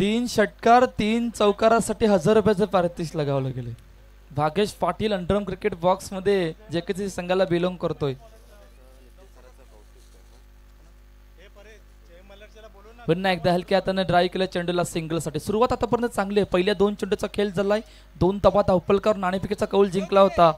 3 षटकार 3 चौकारासाठी 1000 रुपयाचं पारितोषिक लगावलं गेले। भागेश पाटील अंडरम क्रिकेट बॉक्स मध्ये जेकेसी संघाला बिलोंग करतोय। पुन्हा एकदा हलक्या हाताने ड्राईव्ह केलं चेंडूला सिंगल साठी। सुरुवात आतापर्यंत चांगली आहे। पहिल्या 2 चेंडूचा खेळ झालाय। 2 धावा धावपलकर नाणेफेकीचा कौल जिंकला होता।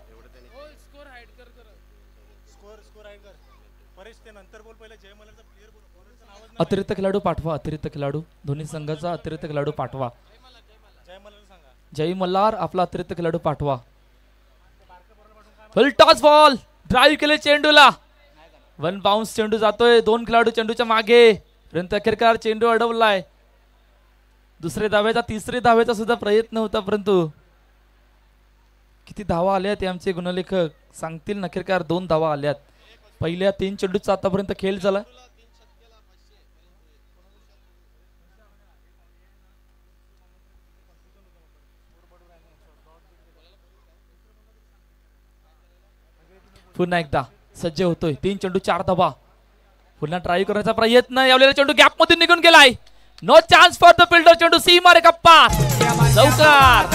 अतिरिक्त खेळाडू पाठवा, अतिरिक्त खेळाडू दोन्ही संघाचा अतिरिक्त खेळाडू पाठवा। जय मल्हार आपला अतिरिक्त खेळाडू पाठवा। फुल टॉस बॉल ड्राईव्ह केले चेंडूला। 1 बाउन्स चेंडू जातोय। 2 खेळाडू चेंडूच्या मागे परंतु अखेरकार चेंडू अडवलाय। दुसरे धावेचा तिसरे धावेचा सुद्धा प्रयत्न होता परंतु किती धावा आल्या ते आमचे गुणलेखक सांगतील। अखेरकार 2 धावा आल्यात। पहिल्या 3 चेंडूचा आतापर्यंत खेळ झाला। पुन्हा एकदा सज्ज होतोय। 3 चेंडू 4 धावा। पुन्हा ड्राईव्ह करण्याचा प्रयत्न। यावेळेला चेंडू गॅप मधून निघून गेलाय। No chance for the fielder. चेंडू सीमा रे गप्पा चौकार।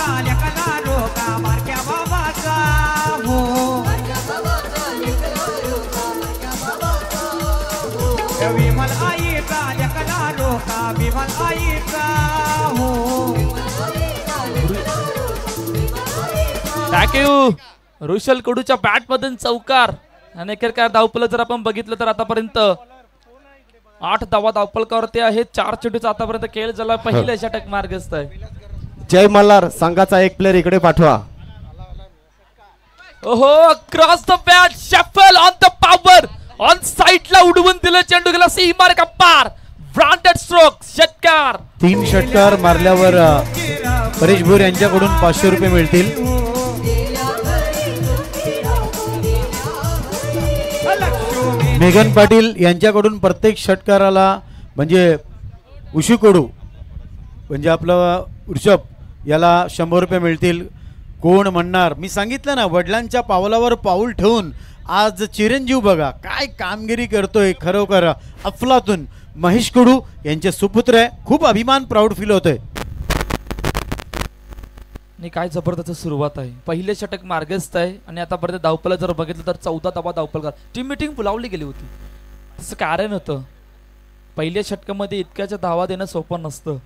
थँक्यू रुशल कडूच्या बॅट मधून चौकार आणि अखेरकार धावपल जर आपण बघितलं तर आतापर्यंत 8 धावा धावपलकावरती आहेत। 4 चेंडूचा आतापर्यंत खेळ झाला। पहिल्या षटक मार्गस्थ आहे। जय मल्हार संघाचा एक प्लेयर इकडे पाठवा। ओहो cross the bat shuffle on the power on साइडला उडवून दिलं चेंडू गेला सीमा रे गप्पार। ब्रांडेड स्ट्रोक षटकार। 3 षटकार मारल्यावर परेश भोर यांच्याकडून 500 रुपये मिळतील। मेघन पाटील यांच्याकडून प्रत्येक षटकाराला म्हणजे उशी कडू म्हणजे आपला ऋषभ याला 100 रुपये मिळतील। कोण म्हणणार मी सांगितलं ना वडिलांच्या पावलावर पाऊल ठेवून आज चिरंजीव बघा काय कामगिरी करतोय। खरोखर अफलातून महेश कडू यांचे सुपुत्र आहे। खूप अभिमान प्राऊड फील होतोय। काय जबरदस्त सुरुवात आहे। पहिले षटक मार्गस्थ आहे आणि आतापर्यंत धावपल जर बघितलं तर 14 धावा धावपलकार। टीम मीटिंग बोलावली गेली होती तसं कारण होतं। पहिल्या षटकामध्ये इतक्याच्या धावा देणं सोपं नसतं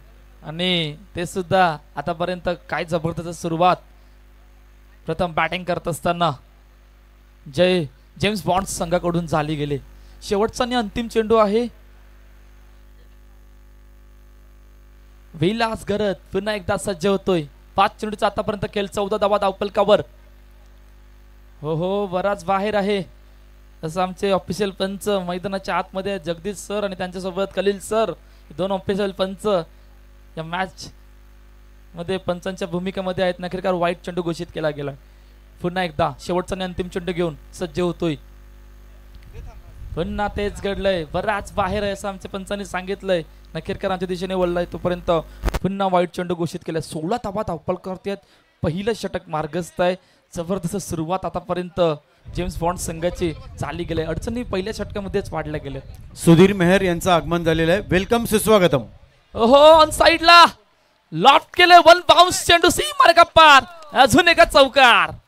आणि ते सुद्धा आतापर्यंत काय जबरदस्त सुरुवात। प्रथम बॅटिंग करत असताना जेम्स बॉन्ड संघाकडून झाली गेले। शेवटचा आणि अंतिम चेंडू आहे। विलास गरत पुन्हा एकदा सज्ज होतोय। 5 चेंडूचा आतापर्यंत खेळ। 14 धावा धावपलकावर। हो बराच बाहेर आहे असं आमचे ऑफिशियल पंच मैदानाच्या आतमध्ये जगदीश सर आणि त्यांच्यासोबत कलील सर 2 ऑफिशियल पंच या मॅच मध्ये पंचांच्या भूमिकेमध्ये आहेत। नखेरकार वाईट चेंडू घोषित केला गेला। पुन्हा एकदा शेवटचा आणि अंतिम चेंडू घेऊन सज्ज होतोय। पुन्हा तेच घडलंय। बराच बाहेर आहे असं आमच्या पंचांनी सांगितलंय। नखेरकरांच्या दिशेने वळलाय तोपर्यंत पुन्हा वाईट चेंडू घोषित केलाय। 16 धावा धावपलकावरती आहेत। पहिलं षटक मार्गस्थ आहे। जबरदस्त सुरुवात आतापर्यंत जेम्स बॉन्ड संघाची चाली गेले। अडचणी पहिल्या षटकामध्येच वाढल्या गेल्या। सुधीर मेहर यांचं आगमन झालेलं आहे। वेलकम सुस्वागतम। ओहो ऑन साइडला लॉफ्ट केले। 1 बाउन्स चेंडू सीमा रे गप्पार। अजून एका चौकार।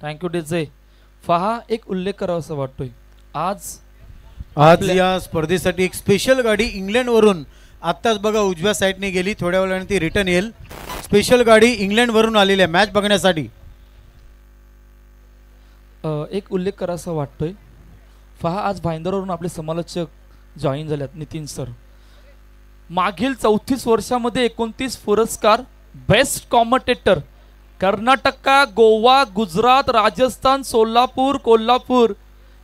Thank you DJ. पहा एक उल्लेख करावा असं वाटतोय। आज या स्पर्धेसाठी एक स्पेशल गाडी इंग्लंड वरून आत्ताच बघा उजव्या साईडने गेली। थोड्या वेळाने ती रिटर्न येईल। स्पेशल गाडी इंग्लंड वरून आलेली आहे मॅच बघण्यासाठी। एक उल्लेख करावा असं वाटतोय। पहा आज भाईंदरवरून आपले समालोचक जॉईन झालेत नितीन सर। मागील 34 वर्षामध्ये 29 पुरस्कार बेस्ट कॉमेंटेटर कर्नाटक, गोवा, गुजरात, राजस्थान, सोलापूर, कोल्हापूर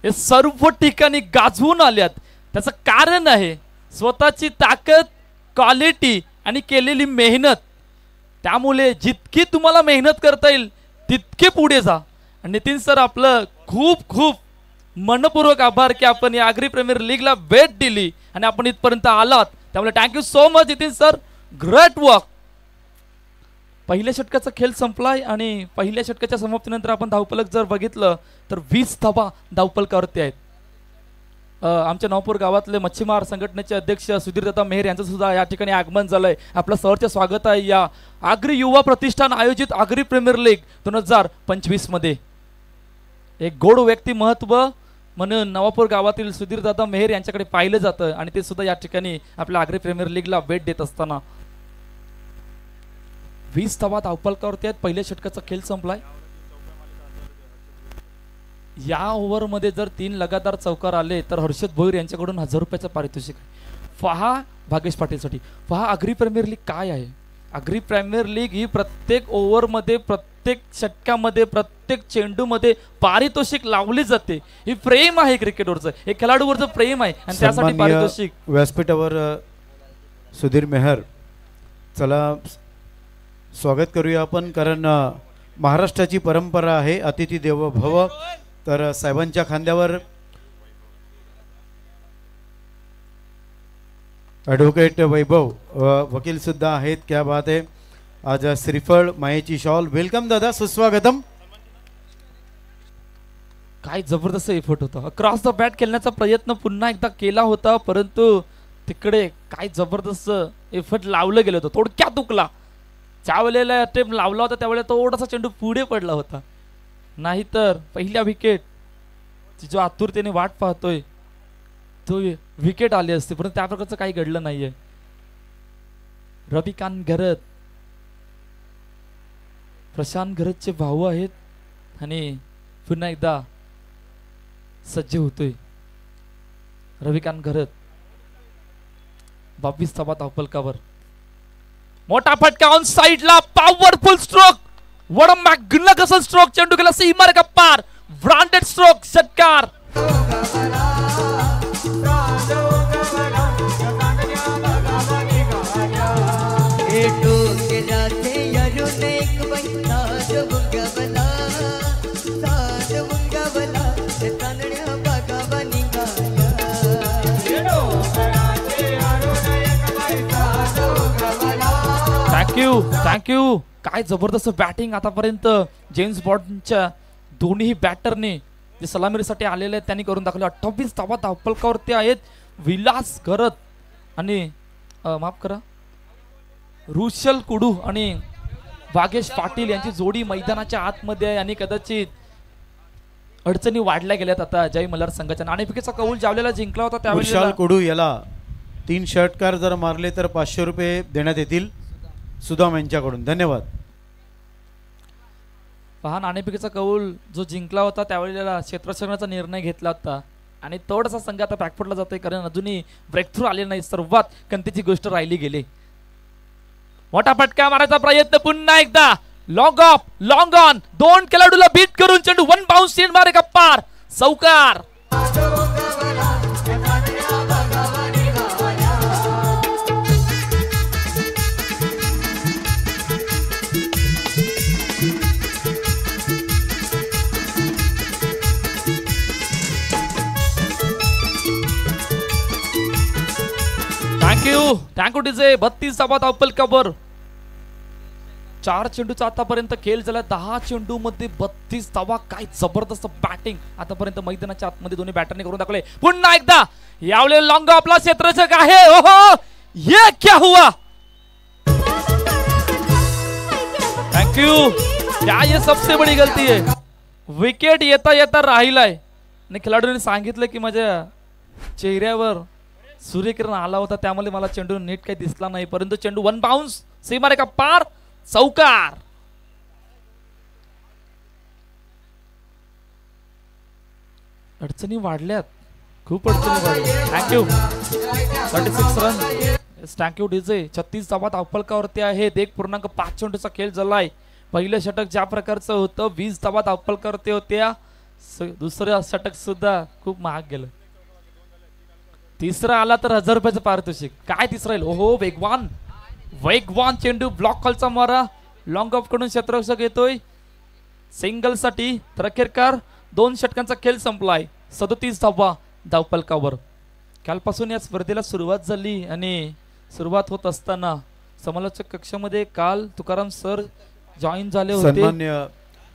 हे सर्व ठिकाणी गाजवून आल्यात। त्याचं कारण आहे स्वतःची ताकद, क्वालिटी आणि केलेली मेहनत। त्यामुळे जितकी तुम्हाला मेहनत करता येईल तितके पुढे जा. आणि नितीन सर आपलं खूप खूप मनपूर्वक आभार की आपण या आगरी प्रीमियर लीगला भेट दिली आणि आपण इथपर्यंत आलात, त्यामुळे thank you so much Nitin sir, great work. पहिल्या षटकाचा खेळ संपलाय आणि पहिल्या षटकाच्या समाप्तीनंतर आपण धावफलक जर बघितलं तर 20 धावा धावफलकावरती आहेत. आमच्या नवापूर गावातले मच्छीमार संघटनेचे अध्यक्ष सुधीरदादा मेहर यांचं सुद्धा या ठिकाणी आगमन झालंय. आपलं सहर्ष स्वागत आहे या आगरी युवा प्रतिष्ठान आयोजित आगरी प्रीमियर लीग 2025 मध्ये. एक गोड व्यक्तिमत्व म्हणून नवापूर गावातील सुधीरदादा मेहर यांच्याकडे पाहिलं जातं आणि ते सुद्धा या ठिकाणी आपल्या आगरी प्रीमियर लीगला भेट देत असताना 20 धावा धावफलकावरती आहेत. पहिल्या षटकाचा खेळ संपलाय. या ओव्हरमध्ये जर 3 लगातार चौकार आले तर हर्षद भोईर यांच्याकडून 1000 रुपयाचं पारितोषिक आहे. पहा भागेश पाटीलसाठी, पहा आगरी प्रीमियर लीग काय आहे. आगरी प्रीमियर लीग ही प्रत्येक ओव्हरमध्ये, प्रत्येक षटकामध्ये, प्रत्येक चेंडूमध्ये पारितोषिक लावली जाते. ही प्रेम आहे क्रिकेटवरचं, हे खेळाडूवरचं प्रेम आहे आणि त्यासाठी पारितोषिक. व्यासपीठावर सुधीर मेहर, चला स्वागत करूया आपण, कारण महाराष्ट्राची परंपरा आहे अतिथी देवो भव. तर साहेबांच्या खांद्यावर ॲडव्होकेट वैभव वकील सुद्धा आहेत. क्या बात आहे. आज श्रीफळ मायेची शॉल. वेलकम दादा, सुस्वागतम. काय जबरदस्त एफर्ट होता. क्रॉस द बॅट खेळण्याचा प्रयत्न पुन्हा एकदा केला होता, परंतु तिकडे काय जबरदस्त एफर्ट लावलं गेलं होतं. थोडक्यात तुकला. ज्या वेळेला अटेम्प्ट लावला होता त्यावेळेला थोडासा चेंडू पुढे पडला होता, नाहीतर पहिल्या विकेट जो आतुरतेने वाट पाहतोय तो विकेट आली असते, परंतु त्या प्रकारचं काही घडलं नाहीये. रविकांत घरत, प्रशांत घरतचे भाऊ आहेत आणि पुन्हा एकदा सज्ज होतोय रविकांत घरत. 22 धावा धावफलकावर. मोठा फटका ऑन साइडला, powerful stroke, what a magnificent stroke. चेंडू गेला सीमारे पार, ब्रांडेड स्ट्रोक, षटकार. थँक्यू. काय जबरदस्त बॅटिंग आतापर्यंत जेम्स बॉन्डच्या दोन्ही बॅटरने जे सलामीसाठी आलेले आहेत त्यांनी करून दाखवले. 28 धावा धावफलकावरती आहेत. विलास घरत आणि माफ करा रुशल कुडू आणि भागेश पाटील यांची जोडी मैदानाच्या आतमध्ये आहे आणि कदाचित अडचणी वाढल्या गेल्यात. आता जय मल्हार संघाच्या नाणेफेकीचा कौल ज्यावेळेला जिंकला होता त्यावेळेला रुशल कुडू याला 3 षटकार जर मारले तर 500 रुपये देण्यात येतील सुदाम यांच्याकडून. धन्यवाद. पहा, नाणेफेकीचा कौल जो जिंकला होता त्यावेळेला क्षेत्ररक्षणाचा निर्णय घेतला होता आणि थोडासा संघ आता बॅकफुटला जातोय, कारण अजूनही ब्रेक थ्रू आले नाही. सर्वात कंतीची गोष्ट राहिली गेली. मोठा फटका मारायचा प्रयत्न पुन्हा एकदा. लॉंग ऑफ, लॉंग ऑन, 2 खेळाडूला बीट करून चेंडू 1 बाउंस सीन मारे पार, चौकार. Thank you DJ. 32 धावा धावफलकावर. 4 चेंडूचा आतापर्यंत खेळ झाला. 10 चेंडू मध्ये 32 धावा. काय जबरदस्त बॅटिंग आतापर्यंत मैदानाच्या आतमध्ये दोन्ही बॅटरने करून दाखवले. पुन्हा एकदा यावेळेला लॉंग ऑफला क्षेत्ररक्षक आहे. ओहो, ये क्या हुआ. थँक्यू. क्या ये सबसे बड़ी गलती है. विकेट येता येता राहिलाय आणि खेळाडूंनी सांगितलं की माझ्या चेहऱ्यावर सूर्यकिरण आला होता त्यामुळे मला चेंडू नीट काही दिसला नाही, परंतु चेंडू 1 बाउंस सीमारे पार, चौकार. अडचणी वाढल्यात, खूप अडचणी वाढल्या. थँक्यू. 36 रन. Thank you DJ. 36 धावा धावफलकावरती आहेत. 1.5 चेंडूचा खेळ झालाय. पहिलं षटक ज्या प्रकारचं होतं 20 धावा धावफलकावरती होत्या. दुसरं षटक सुद्धा खूप महाग गेलं. तिसरा आला तर 1000 रुपयाचं पारितोषिक. काय तिसरा येईल. ओहो, वेगवान चेंडू, ब्लॉक खालचा मारा, लॉंग ऑफ कडून क्षेत्ररक्षक येतोय. सिंगलसाठी तर अखेरकार 2 षटकांचा खेळ संपलाय. 37 धावा धावफलकावर. कालपासून या स्पर्धेला सुरुवात झाली आणि सुरुवात होत असताना समालोचक कक्षामध्ये काल तुकाराम सर जॉईन झाले होते. सन्मान्य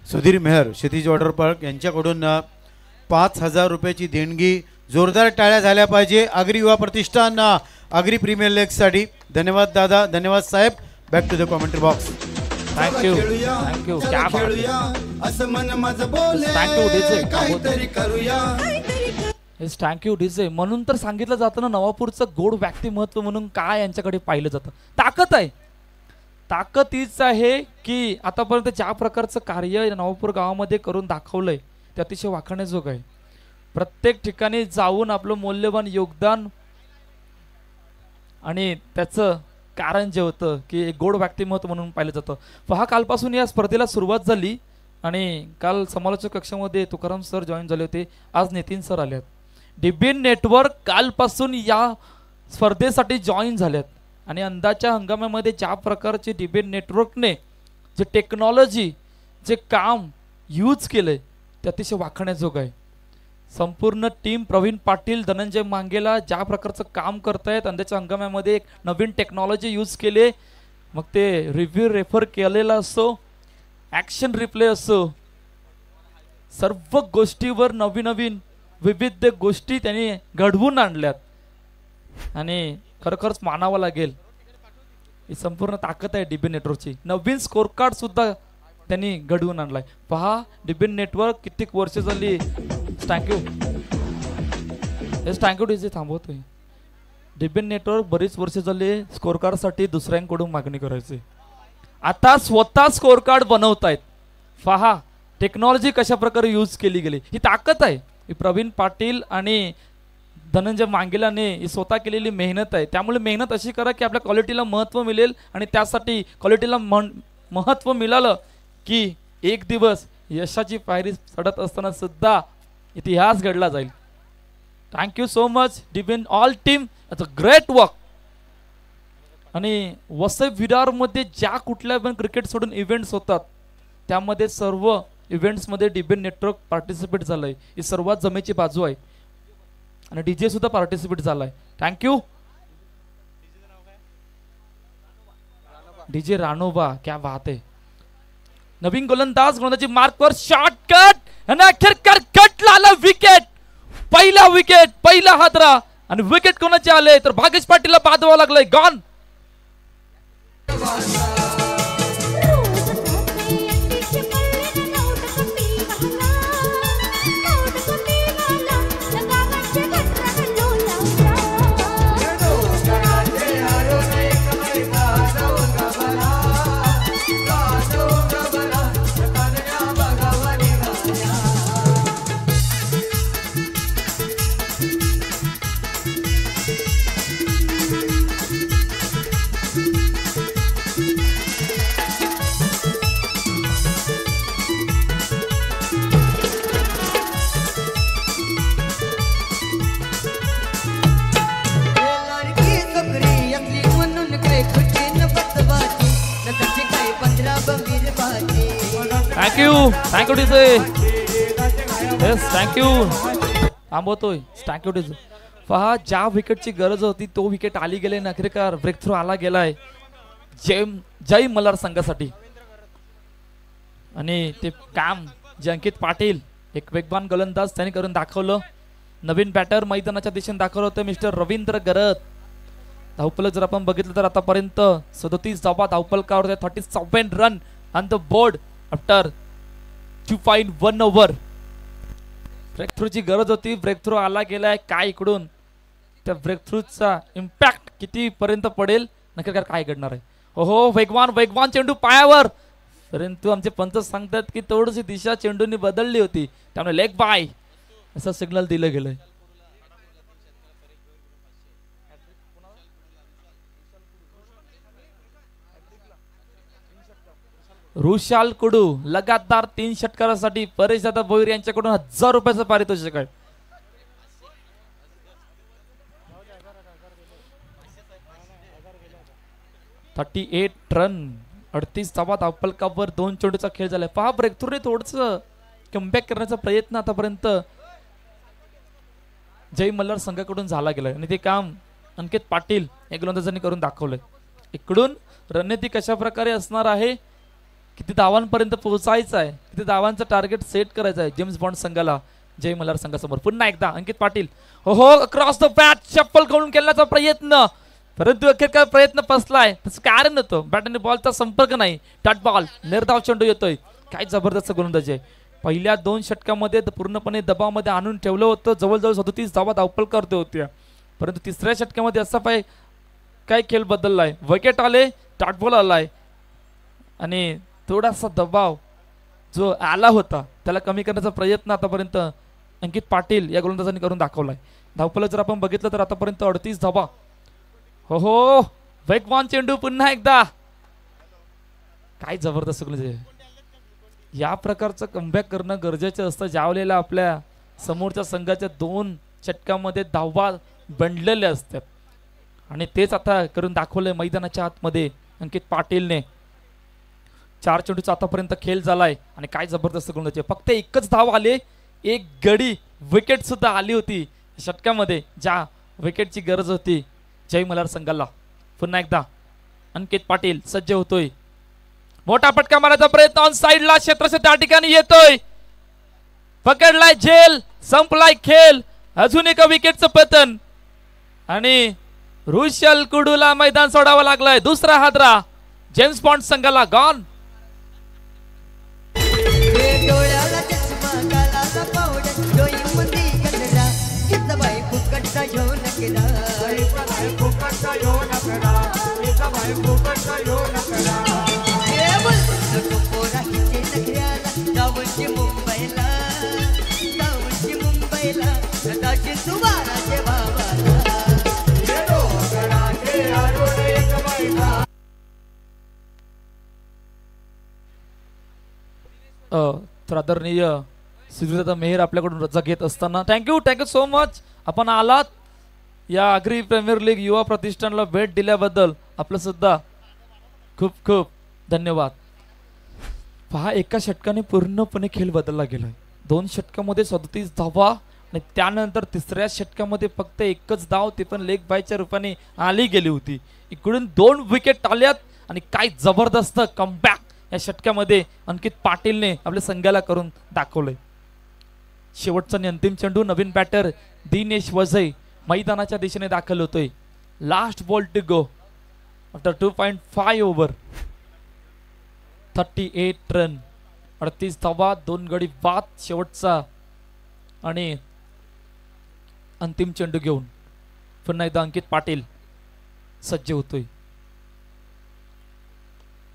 सुधीर मेहर क्षितिज वॉटर पार्क यांच्याकडून 5,000 रुपयाची देणगी. जोरदार टाळ्या झाल्या पाहिजे आगरी युवा प्रतिष्ठान आगरी प्रीमियर लीग साठी. धन्यवाद दादा, धन्यवाद साहेब. Back to the commentary box. Thank you thank you. Thank you DJ. म्हणून तर सांगितलं जातं ना, नवापूरचं गोड व्यक्तिमत्व म्हणून काय यांच्याकडे पाहिलं जातं. ताकद आहे. ताकद हीच आहे की आतापर्यंत ज्या प्रकारचं कार्य नवापूर गावामध्ये करून दाखवलंय ते अतिशय वाखाणण्याजोग आहे. प्रत्येक ठिकाणी जाऊन आपलं मौल्यवान योगदान आणि त्याचं कारण जे होतं की एक गोड व्यक्तिमत्व म्हणून पाहिलं जातं. पहा, कालपासून या स्पर्धेला सुरुवात झाली आणि काल समालोचक कक्षामध्ये तुकाराम सर जॉईन झाले होते. आज नितीन सर आले आहेत. डीबीएन नेटवर्क कालपासून या स्पर्धेसाठी जॉईन झाल्यात आणि अंदाच्या हंगामामध्ये ज्या प्रकारचे डीबीएन नेटवर्कने जे टेक्नॉलॉजी जे काम यूज केले ते अतिशय वाखाणण्याजोग आहे. संपूर्ण टीम प्रवीण पाटील, धनंजय मांगेला ज्या प्रकारचं काम करतायत, अंदाच्या हंगामामध्ये एक नवीन टेक्नॉलॉजी यूज केले, मग ते रिव्ह्यू रेफर केलेला असो, ॲक्शन रिप्ले असो, सर्व गोष्टीवर नवीन नवीन विविध गोष्टी त्यांनी घडवून आणल्यात आणि खरोखरच मानावं लागेल. ही संपूर्ण ताकद आहे डीबीएन नेटवर्कची. नवीन स्कोर कार्ड सुद्धा त्यांनी घडवून आणलाय. पहा, डीबीएन नेटवर्क कित्येक वर्ष झाली. Thank you thank you DJ. थांबवतोय. डीबीएन नेटवर्क बरीच वर्ष झाली स्कोर कार्ड साठी दुसऱ्यांकडून मागणी करायची. आता स्वतः स्कोर कार्ड बनवतायत. पहा, टेक्नॉलॉजी कशा प्रकारे यूज केली गेली. ही ताकद आहे. ही प्रवीण पाटील आणि धनंजय मांगेलाने ही स्वतः केलेली मेहनत आहे. त्यामुळे मेहनत अशी करा की आपल्या क्वालिटीला महत्त्व मिळेल आणि त्यासाठी क्वालिटीला महत्त्व मिळालं की एक दिवस यशाची पायरी चढत असताना सुद्धा इतिहास घडला जाईल. Thank you so much DBN all team. It's a great work. आणि वसई विरारमध्ये ज्या कुठल्या पण क्रिकेट सोडून इव्हेंट्स होतात त्यामध्ये सर्व इव्हेंट्समध्ये डीबीएन नेटवर्क पार्टिसिपेट झालंय. ही सर्वात जमेची बाजू आहे आणि डीजे सुद्धा पार्टिसिपेट झालाय. थँक्यू डीजे रानोबा. क्या बात आहे. नवीन गोलंदाज गोलंदाजी मार्कवर शॉर्टकट आणि अखेरकार कटला आला विकेट. पहिला विकेट, पहिला हादरा आणि विकेट कोणाचे आले तर भागेश पाटीलला बांधवावं लागलंय. Gone. Thank you DJ. Yes thank you. थांबवतोय. Thank you DJ. पहा, ज्या विकेटची गरज होती तो विकेट आली गेले. नखरेकार ब्रेक थ्रू आला गेलाय जय मल्हार संघासाठी आणि ते काम जे अंकित पाटील एक वेगवान गोलंदाज त्यांनी करून दाखवलं. नवीन बॅटर मैदानाच्या दिशेने दाखवलं होतं मिस्टर रवींद्र गरत. धावफलक जर आपण बघितलं तर आतापर्यंत 37 धावा धावफलकावर, 37 run on the board after 2.1 over. Break थ्रूची गरज होती, ब्रेक थ्रू आला गेलाय. काय इकडून त्या ब्रेक थ्रूचा इम्पॅक्ट किती पर्यंत पडेल, नक्की काय घडणार आहे. हो, वेगवान वेगवान चेंडू पायावर, परंतु आमचे पंच सांगतात की थोडीशी दिशा चेंडूनी बदलली होती, त्यामुळे लेग बाय असं सिग्नल दिलं गेलंय. रुशाल कुडू लगातार 3 षटकारासाठी परेश दादा भोईर यांच्याकडून 1000 रुपयाचं पारितोषिक आहे. $38 रन 38 धावा धावफलकावर 2 चेंडूचा खेळ झालाय. पहा ब्रेक थ्रू थोडस कमबॅक करण्याचा प्रयत्न आतापर्यंत जय मल्हार संघाकडून झाला गेलाय आणि ते काम अंकित पाटील या गोलंदाजांनी करून दाखवलंय. इकडून रणनीती कशा प्रकारे असणार आहे, किती धावांपर्यंत पोहोचायचं आहे, किती धावांचं टार्गेट सेट करायचं आहे जेम्स बॉन्ड संघाला जय मल्हार संघासमोर. पुन्हा एकदा अंकित पाटील हो क्रॉस द बॅट शफल करून खेळण्याचा प्रयत्न, परंतु अखेर काय प्रयत्न फसलाय. तसं कारण नव्हतं, बॅट आणि बॉलचा संपर्क नाही. डॉट बॉल निर्धाव चेंडू येतोय. काय जबरदस्त गोलंदाजी आहे. पहिल्या 2 षटकामध्ये पूर्णपणे दबावामध्ये आणून ठेवलं होतं. जवळजवळ 37 धावा धावफलकावरती होत्या, परंतु तिसऱ्या षटकामध्ये असा काय खेळ बदललाय. विकेट आले, डॉट बॉल आलाय आणि थोडासा दबाव जो आला होता त्याला कमी करण्याचा प्रयत्न आतापर्यंत अंकित पाटील या गोलंदाजांनी करून दाखवलाय. धावफलक जर आपण बघितलं तर आतापर्यंत 38 धावा. हो वेगवान चेंडू पुन्हा एकदा. काय जबरदस्त गोलंदाजी. या प्रकारचं कमबॅक करणं गरजेचं असतं ज्यावेळेला आपल्या समोरच्या संघाच्या 2 षटकामध्ये धावा बनलेल्या असतात आणि तेच आता करून दाखवलंय मैदानाच्या आतमध्ये अंकित पाटीलने. 4 चेंडूचा आतापर्यंत खेळ झालाय आणि काय जबरदस्त गोलंदाजी. फक्त एकच धाव आले, एक गडी विकेट सुद्धा आली होती षटकामध्ये, ज्या विकेटची गरज होती जय मल्हार संघाला. पुन्हा एकदा अंकित पाटील सज्ज होतोय. मोठा फटका मारायचा प्रयत्न ऑन साइडला क्षेत्रक्षेत्र त्या ठिकाणी येतोय. पकडलाय झेल, संपलाय खेळ. अजून एका विकेटचं पतन आणि रुशल कुडूला मैदान सोडावं लागलंय. दुसरा हादरा जेम्स बॉन्ड संघाला गॉन. तर आदरणीय सुधीरदादा मेहर आपल्याकडून रजा घेत असताना थँक्यू सो मच. आपण आलात या आगरी प्रीमियर लीग युवा प्रतिष्ठानला भेट दिल्याबद्दल आपलं सुद्धा खूप खूप धन्यवाद. पहा एका षटकाने पूर्णपणे खेळ बदलला गेलाय. 2 षटकामध्ये 37 धावा आणि त्यानंतर तिसऱ्या षटकामध्ये फक्त एकच धाव, ते पण लेग बायच्या रूपाने आली गेली होती. इकडून 2 विकेट आल्यात आणि काय जबरदस्त कमबॅक या षटकामध्ये अंकित पाटीलने आपल्या संघाला करून दाखवलंय. शेवटचा आणि अंतिम चेंडू नवीन बॅटर दिनेश वझई मैदानाच्या दिशेने दाखल होतोय. Last ball to go after 2.5 over. 38 run, 38 धावा, 2 गडी बाद. शेवटचा आणि अंतिम चेंडू घेऊन पुन्हा एकदा अंकित पाटील सज्ज होतोय.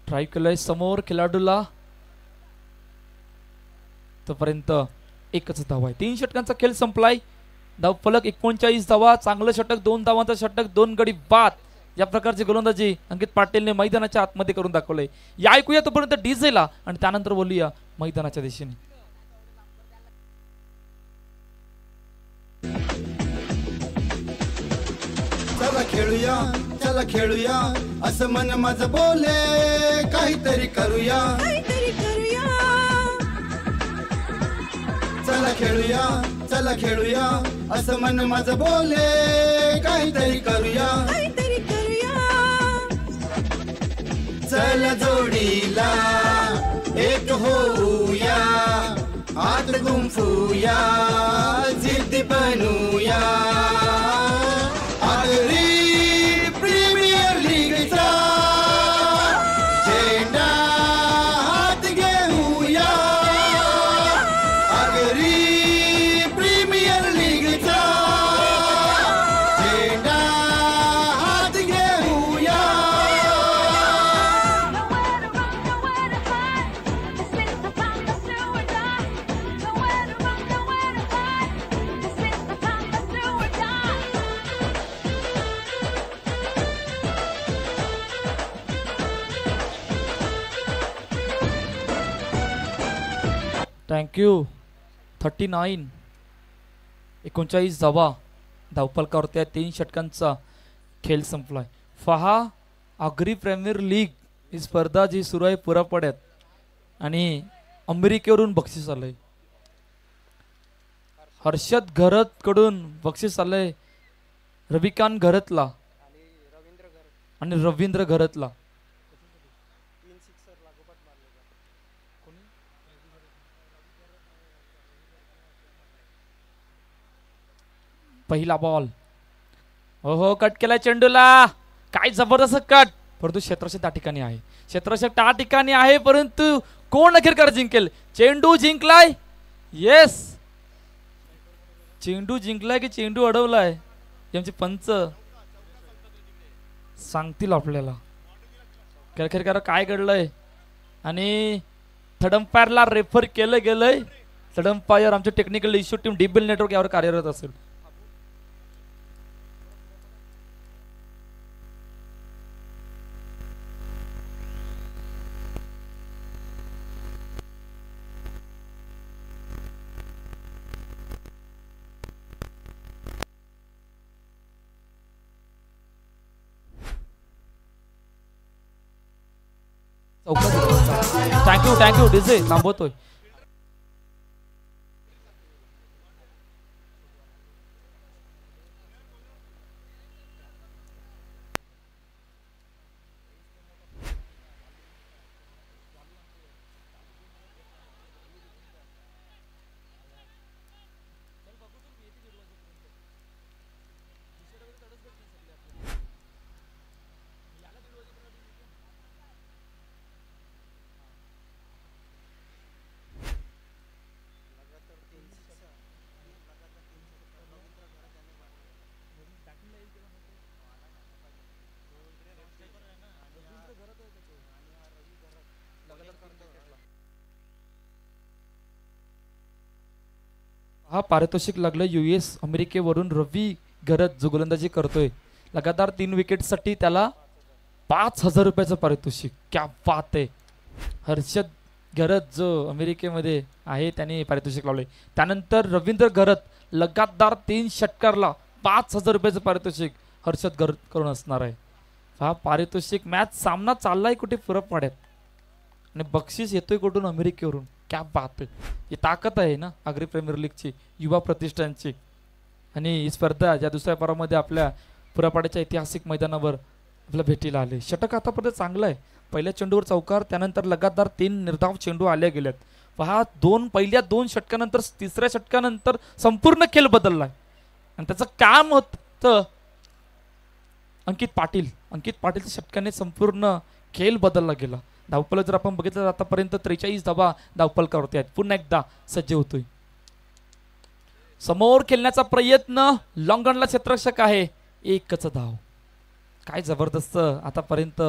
ट्राय केलंय समोर खेळाडूला, तोपर्यंत एकच धाव आहे. 3 षटकांचा खेळ संपलाय. धावफलक 39 धावा. चांगलं षटक, 2 धावांचं षटक, 2 गडी बाद. या प्रकारची गोलंदाजी अंकित पाटीलने मैदानाच्या आतमध्ये करून दाखवलंय. या ऐकूया तोपर्यंत डीजेला आणि त्यानंतर बोलूया मैदानाच्या दिशेने. चला खेळूया, चला खेळूया, असं मन माझं बोले, काहीतरी करूया, चला खेळूया, चला खेळूया, असं मन माझं बोले, काहीतरी करूया, चला जोडीला एक होऊया, हात गुंफूया, जिद्दी बनूया, आगरी प्रीमियर लीगचा झेंडा हात घेऊया, आगरी प्रीमियर लीगचा झेंडा हात घेऊया. थँक्यू. 39 39 धावा धावफलकावरती 3 षटकांचा खेळ संपलाय. पहा आगरी प्रीमियर लीग ही स्पर्धा जी सुरू आहे पुरापड्यात आणि अमेरिकेवरून बक्षीस आलंय. हर्षद घरत कडून बक्षीस आलंय रविकांत घरतला आणि रवींद्र घरतला. पहिला बॉल हो कट केलाय चेंडूला. काय जबरदस्त कट. परंतु क्षेत्ररक्षक त्या ठिकाणी आहे. क्षेत्ररक्षक त्या ठिकाणी आहे परंतु कोण अखेरकार जिंकेल. चेंडू जिंकलाय. येस चेंडू जिंकलाय की चेंडू अडवलाय यांचे पंच सांगतील आपल्याला. अखेरकार काय घडलंय आणि थर्ड अंपायरला रेफर केलं गेलंय. थर्ड अंपायर आमचे टेक्निकल इश्यू टीम डीबेल नेटवर्क यावर कार्यरत असेल. थँक्यू डीजे थांबवतोय. हा पारितोषिक लागलं US अमेरिकेवरून रवी घरत जो गोलंदाजी करतोय. लगातार 3 विकेटसाठी त्याला 5,000 रुपयाचं पारितोषिक. क्या बात आहे. हर्षद घरत जो अमेरिकेमध्ये आहे त्याने पारितोषिक लावले. त्यानंतर रवींद्र घरत लगातार 3 षटकारला 5,000 रुपयाचं पारितोषिक हर्षद घरत करून असणार आहे. हा पारितोषिक मॅच सामना चाललाय कुठे पुरपाड्यात आणि बक्षीस येतोय कुठून अमेरिकेवरून. क्या बात आहे. ही ताकद आहे ना आग्री प्रीमियर लीगची युवा प्रतिष्ठानची. आणि ही स्पर्धा ज्या दुसऱ्या पारामध्ये आपल्या पुरापाड्याच्या ऐतिहासिक मैदानावर आपल्या भेटीला आले. षटक आतापर्यंत चांगलं आहे. पहिल्या चेंडूवर चौकार त्यानंतर लगातार 3 निर्धाव चेंडू आले गेलेत. पहा पहिल्या 2 षटकानंतर तिसऱ्या षटकानंतर संपूर्ण खेळ बदललाय आणि त्याचं काम होतं अंकित पाटीलच्या षटकाने संपूर्ण खेळ बदलला गेला. धावपल जर आपण बघितलं आतापर्यंत 43 धावा धावपल करते आहेत. पुन्हा एकदा सज्ज होतोय. समोर खेळण्याचा प्रयत्न लॉंगनला क्षेत्ररक्षक आहे. एकच धाव. काय जबरदस्त आतापर्यंत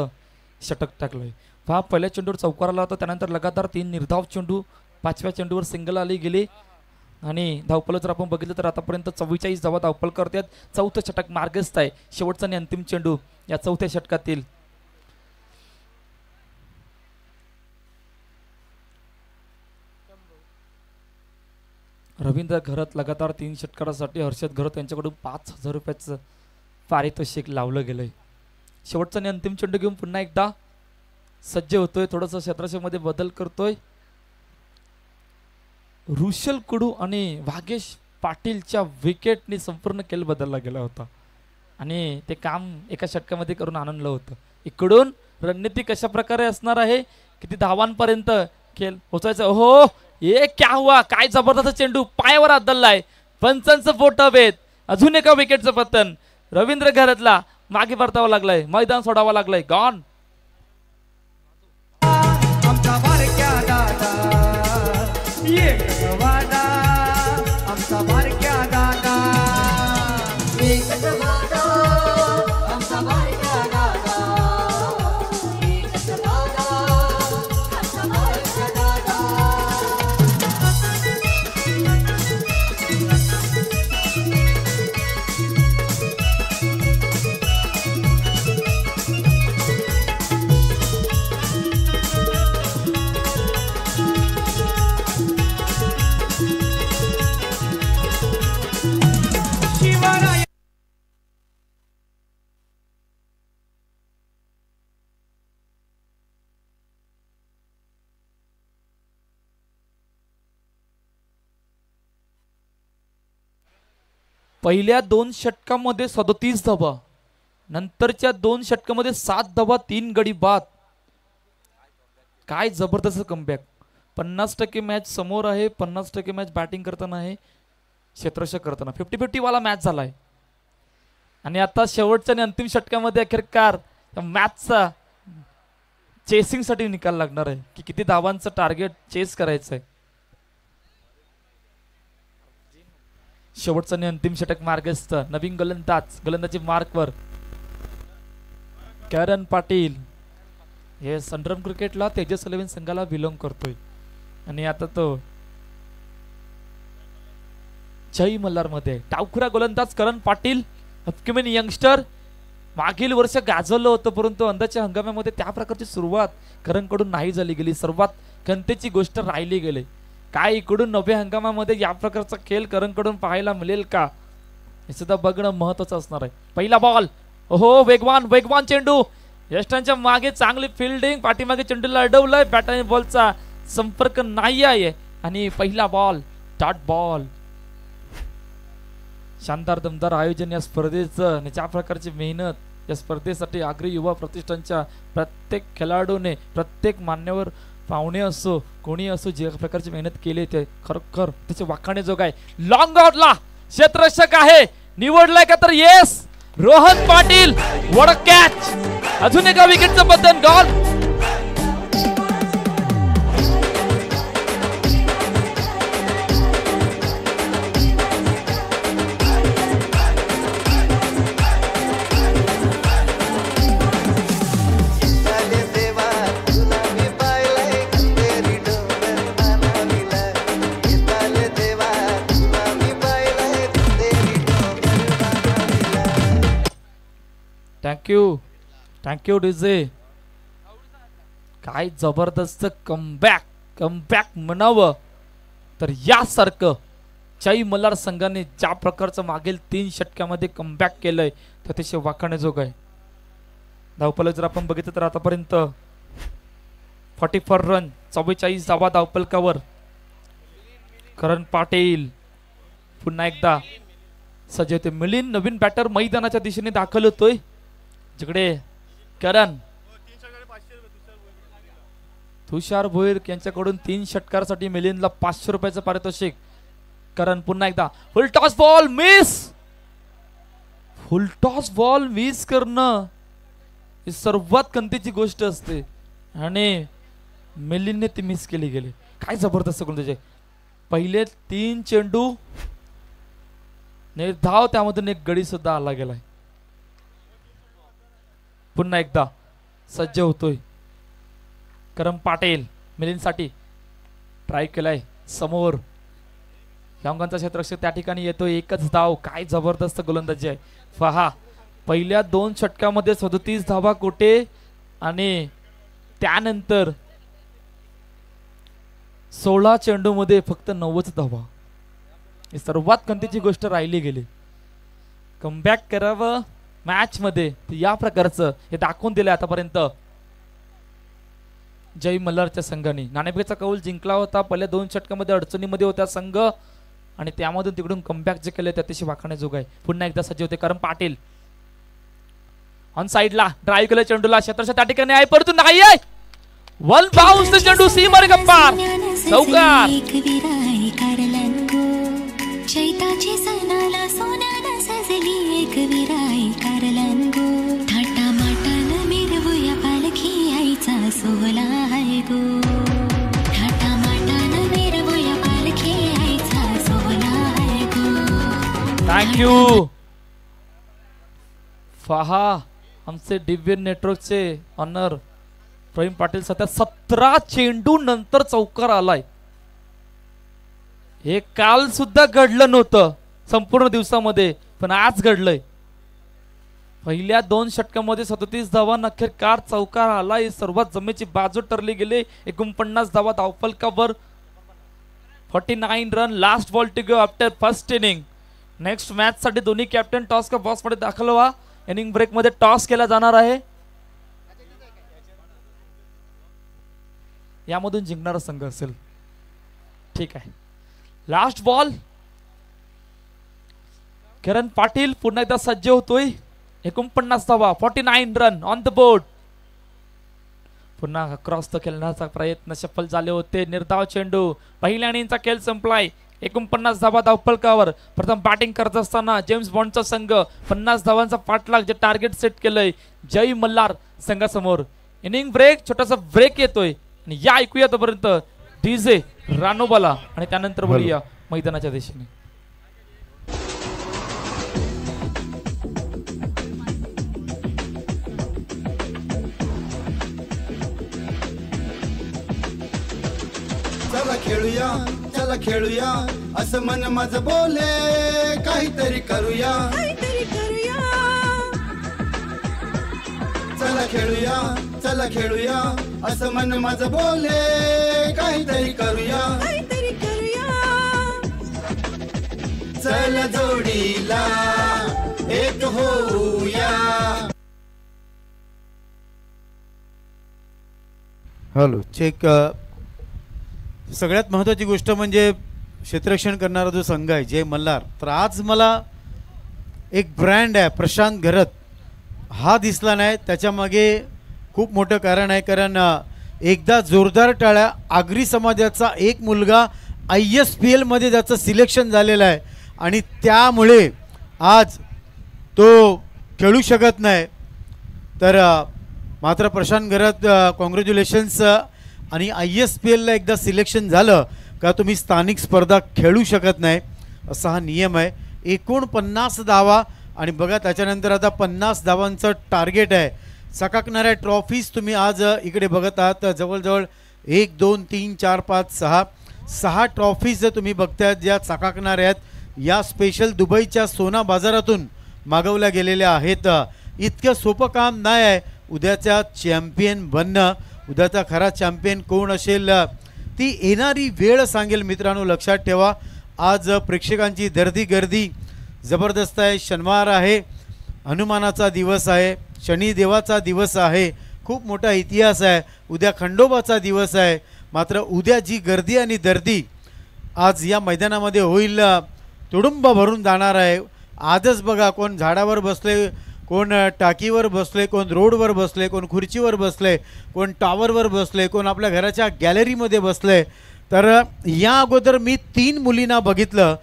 षटक टाकलंय. पहा पहिल्या चेंडूवर चौकार आला होता त्यानंतर लगातार 3 निर्धाव चेंडू 5व्या चेंडूवर सिंगल आली गेली आणि धावपल जर आपण बघितलं तर आतापर्यंत 44 धावा धावपल करतात. 4थं षटक मार्गस्थ आहे. शेवटचा आणि अंतिम चेंडू या 4थ्या षटकातील. रवींद्र घरत लगातार 3 षटकारासाठी हर्षद घरत यांच्याकडून 5,000 रुपयाचं पारितोषिक लावलं गेलंय. शेवटचा आणि अंतिम चेंडू घेऊन पुन्हा एकदा सज्ज होतोय. थोडंसं क्षेत्ररक्षकमध्ये बदल करतोय. ऋषल कुडू आणि भागेश पाटीलच्या विकेटने संपूर्ण खेळ बदलला गेला होता आणि ते काम एका षटकामध्ये करून आणलं होतं. इकडून रणनीती कशा प्रकारे असणार आहे. किती धावांपर्यंत खेळ पोहोचायचं. हो ये क्या हुआ. काय जबरदस्त चेंडू पायावर आदललाय. पंचांचं बोट हवेत. अजून एका विकेटचं पतन. रवींद्र घरतला मागे परतावा लागलाय. मैदान सोडावा लागलाय. गॉन. आमचा बारक्या दादा एक वादा. आमचा बारक्या दादा एकच वादा. आमचा बारक्या दादा एकच वादा. आमचा बारक्या दादा. पहिल्या 2 षटकामध्ये 37 धावा, नंतरच्या 2 षटकामध्ये 7 धावा, 3 गडी बाद. काय जबरदस्त कमबॅक. 50% मॅच समोर आहे, 50% मॅच बॅटिंग करताना आहे, क्षेत्ररक्षक करताना 50-50 वाला मॅच झालाय. आणि आता शेवटच्या आणि अंतिम षटकामध्ये अखेरकार मॅचचा चेसिंग साठी निकाल लागणार आहे की किती धावांचं टार्गेट चेस करायचं आहे. शेवटचा आणि अंतिम षटक मार्गस्थ. नवीन गोलंदाजी मार्कवर करण पाटील हे सनरम क्रिकेटला तेजस 11 संघाला बिलॉंग करतोय. आणि आता तो जय मल्हार मध्ये टावखुरा गोलंदाज करण पाटील, अपकमिंग यंगस्टर. मागील वर्ष गाजवलं होतं, परंतु अंदाच्या हंगामामध्ये त्या प्रकारची सुरुवात करणकडून नाही झाली गेली. सर्वात खंतेची गोष्ट राहिली गेली. काय इकडून नव्या हंगामामध्ये या प्रकारचा खेळ करणकडून पाहायला मिळेल का, हे सुद्धा बघणं महत्वाचं असणार आहे. पहिला बॉल, ओहो वेगवान चेंडू, यष्टांच्या मागे चांगली फिल्डिंग, पाठीमागे चेंडूला अडवलंय, बॅट आणि बॉलचा संपर्क नाही आहे. आणि पहिला बॉल डॉट बॉल. शानदार दमदार आयोजन या स्पर्धेचं आणि ज्या प्रकारची मेहनत या स्पर्धेसाठी आग्री युवा प्रतिष्ठानच्या प्रत्येक खेळाडूने, प्रत्येक मान्यवर पाहुणे असो कोणी असो, जे प्रकारची मेहनत केली ते खरोखर त्याचे वाखाणे जोग आहे. लॉंग आउटला क्षेत्ररक्षक आहे, निवडलाय का तर yes Rohan Patil. What a catch. अजून एका विकेटचं बदल. गॉल. Thank you DJ. काय जबरदस्त कमबॅक म्हणावं तर यासारखं जय मल्हार संघाने ज्या प्रकारचं मागील 3 षटकामध्ये कमबॅक केलंय तर अतिशय वाखाणेजोग आहे. धावफलक जर आपण बघितलं तर आतापर्यंत 44 रन, 44 धावा धावफलकावर. करण पाटील पुन्हा एकदा सज्ज होते. मिलिंद नवीन बॅटर मैदानाच्या दिशेने दाखल होतोय, जिकडे करण तुषार भोईर यांच्याकडून 3 षटकारासाठी मिलिंदला 500 रुपयाचं पारितोषिक. करण पुन्हा एकदा फुल टॉस बॉल मिस करणं ही सर्वात खंतीची गोष्ट असते आणि मिलिंदने ती मिस केली गेली. काय जबरदस्त करून त्याचे पहिले 3 चेंडू निर्धाव, त्यामधून एक गडी सुद्धा आला गेलाय. पुन्हा एकदा सज्ज होतोय करण पाटील. मिलिंदसाठी ट्राय केलाय समोर, यांगांचा क्षेत्ररक्षक त्या ठिकाणी येतोय. एकच धाव. काय जबरदस्त गोलंदाजी आहे. पहा पहिल्या 2 षटकामध्ये 37 धावा कोटे आणि त्यानंतर 16 चेंडू मध्ये फक्त 90 धावा. ही सर्वात खंतीची गोष्ट राहिली गेली. कमबॅक करावं मॅच मध्ये या प्रकारचं हे दाखवून दिलं आतापर्यंत जय मल्हारच्या संघाने. नाणेफेकीचा कौल जिंकला होता. पहिल्या 2 षटकामध्ये अडचणीमध्ये होता संघ आणि त्यामधून तिकडून कमबॅक जे केले ते अतिशय वाखाणेजोग आहे. पुन्हा एकदा सज्ज होते करण पाटील. ऑन साइडला ड्राईव्ह केलं चेंडूला, क्षेत्ररक्षक त्या ठिकाणी आहे परंतु नाही आहे. वन बाउन्स चेंडू सीमारे गप्पा चौकार. चैताची सणाला सोन्याला सजली एक विराई कारलांगो. थाटा माटाला मिरवूया पालखी आईचा सोहळा आहे गो. थाटा माटाला मिरवूया पालखी आईचा सोहळा आहे गो. थँक्यू. पहा आमचे दिव्य नेटवर्कचे ऑनर प्रवीण पाटील सध्या 17 चेंडू नंतर चौकार आलाय. हे काल सुद्धा घडलं नव्हतं संपूर्ण दिवसामध्ये, पण आज घडलंय. पहिल्या 2 षटकामध्ये 37 धावा, अखेरकार चौकार आलाय. सर्वात जमेची बाजू ठरली गेली. 49 धावा धावफलकावर, 49 run. Last ball to go after first inning. Next match साठी दोन्ही कॅप्टन टॉस का बॉक्स मध्ये दाखल व्हा. इनिंग ब्रेक मध्ये टॉस केला जाणार आहे. यामधून जिंकणारा संघ असेल. ठीक आहे. लास्ट बॉल किरण पाटील पुन्हा एकदा सज्ज होतोय. 49 धावा, 49 रन ऑन द बोर्ड. पुन्हा क्रॉस तो खेळण्याचा प्रयत्न सफल झाले होते. निर्धाव चेंडू, पहिल्या इनिंगचा खेळ संपलाय. 49 धावा धावफलकावर. प्रथम बॅटिंग करत असताना जेम्स बॉन्डचा संघ 50 धावांचा पाठलाग जे टार्गेट सेट केलंय जय मल्हार संघासमोर. इनिंग ब्रेक, छोटासा ब्रेक येतोय आणि या ऐकूया तोपर्यंत डीजे रानोबाला आणि त्यानंतर बोलूया मैदानाच्या दिशेने. चला खेळूया, चला खेळूया, असं मन माझं बोले, काहीतरी करूया, चला खेळूया, चला खेळूया, असं मन माझं बोले, काहीतरी करूया, चल जोडीला एक होऊया. Hello check. सगळ्यात महत्त्वाची गोष्ट म्हणजे क्षेत्ररक्षण करणारा जो संघ आहे जय मल्हार, तर आज मला एक ब्रँड आहे प्रशांत घरत हा दिसला नाही. त्याच्यामागे खूप मोठं कारण आहे, कारण एकदा जोरदार टाळ्या. आगरी समाजाचा एक मुलगा ISPL मध्ये त्याचं सिलेक्शन झालेलं आहे आणि त्यामुळे आज तो खेळू शकत नाही. तर मात्र प्रशांत घरत कॉंग्रॅच्युलेशन्स. आणि ISPLला एकदा सिलेक्शन झालं का तुम्ही स्थानिक स्पर्धा खेळू शकत नाही, असा हा नियम आहे. 49 धावा आणि बघा त्याच्यानंतर आता 50 धावांचं टार्गेट आहे. चकाकणाऱ्या ट्रॉफीज तुम्ही आज इकडे बघत आहात. जवळजवळ 1 2 3 4 5 6 ट्रॉफीज तुम्ही बघतायत ज्या चकाकणाऱ्या आहेत. या स्पेशल दुबईच्या सोना बाजारातून मागवल्या गेलेल्या आहेत. इतकं सोपं काम नाही आहे उद्याच्या चॅम्पियन बनणं. उद्याचा खरा चॅम्पियन कोण असेल ती येणारी वेळ सांगेल. मित्रांनो लक्षात ठेवा, आज प्रेक्षकांची गर्दी जबरदस्त आहे. शनिवार आहे, हनुमानाचा दिवस आहे, शनिदेवाचा दिवस आहे, खूप मोठा इतिहास आहे. उद्या खंडोबाचा दिवस आहे. मात्र उद्या जी गर्दी आणि दर्दी आज या मैदानामध्ये होईल तुडुंब भरून जाणार आहे. आजच बघा कोण झाडावर बसले, कोण टाकीवर बसले, कोण रोडवर बसले, कोण खुर्चीवर बसले, कोण टॉवरवर बसले, कोण आपल्या घराच्या गॅलरीमध्ये बसले. तर या अगोदर मी 3 मुलींना बघितलं.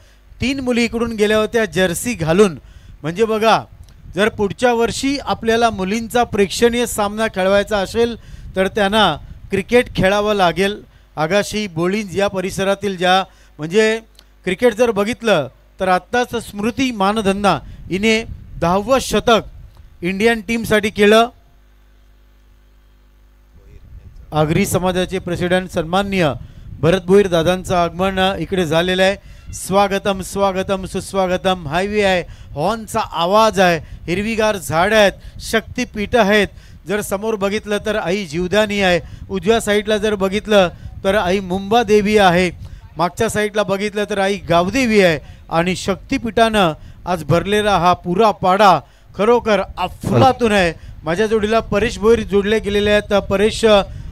3 मुली इकडून गेल्या होत्या जर्सी घालून. म्हणजे बघा, जर पुढच्या वर्षी आपल्याला मुलींचा प्रेक्षणीय सामना खेळवायचा असेल तर त्यांना क्रिकेट खेळावं लागेल. आगाशी बोळींज या परिसरातील ज्या म्हणजे क्रिकेट जर बघितलं तर आत्ताच स्मृती मानधंदा हिने 10वं शतक इंडियन टीमसाठी केलं. आगरी समाजाचे प्रेसिडेंट सन्माननीय भरत भोईर दादांचं आगमन इकडे झालेलं आहे. स्वागतम स्वागतम सुस्वागतम. हायवे आहे, हॉर्नचा आवाज आहे, हिरवीगार झाड आहेत, शक्तिपीठ आहेत. जर समोर बघितलं तर आई जीवदानी आहे. उजव्या साईडला जर बघितलं तर आई मुंबादेवी आहे. मागच्या साईडला बघितलं तर आई गावदेवी आहे. आणि शक्तिपीठानं आज भरलेला हा पुरा पाडा खरोखर अफलातून आहे. माझ्या जोडीला परेश भोईर जोडले गेलेले आहेत. परेश,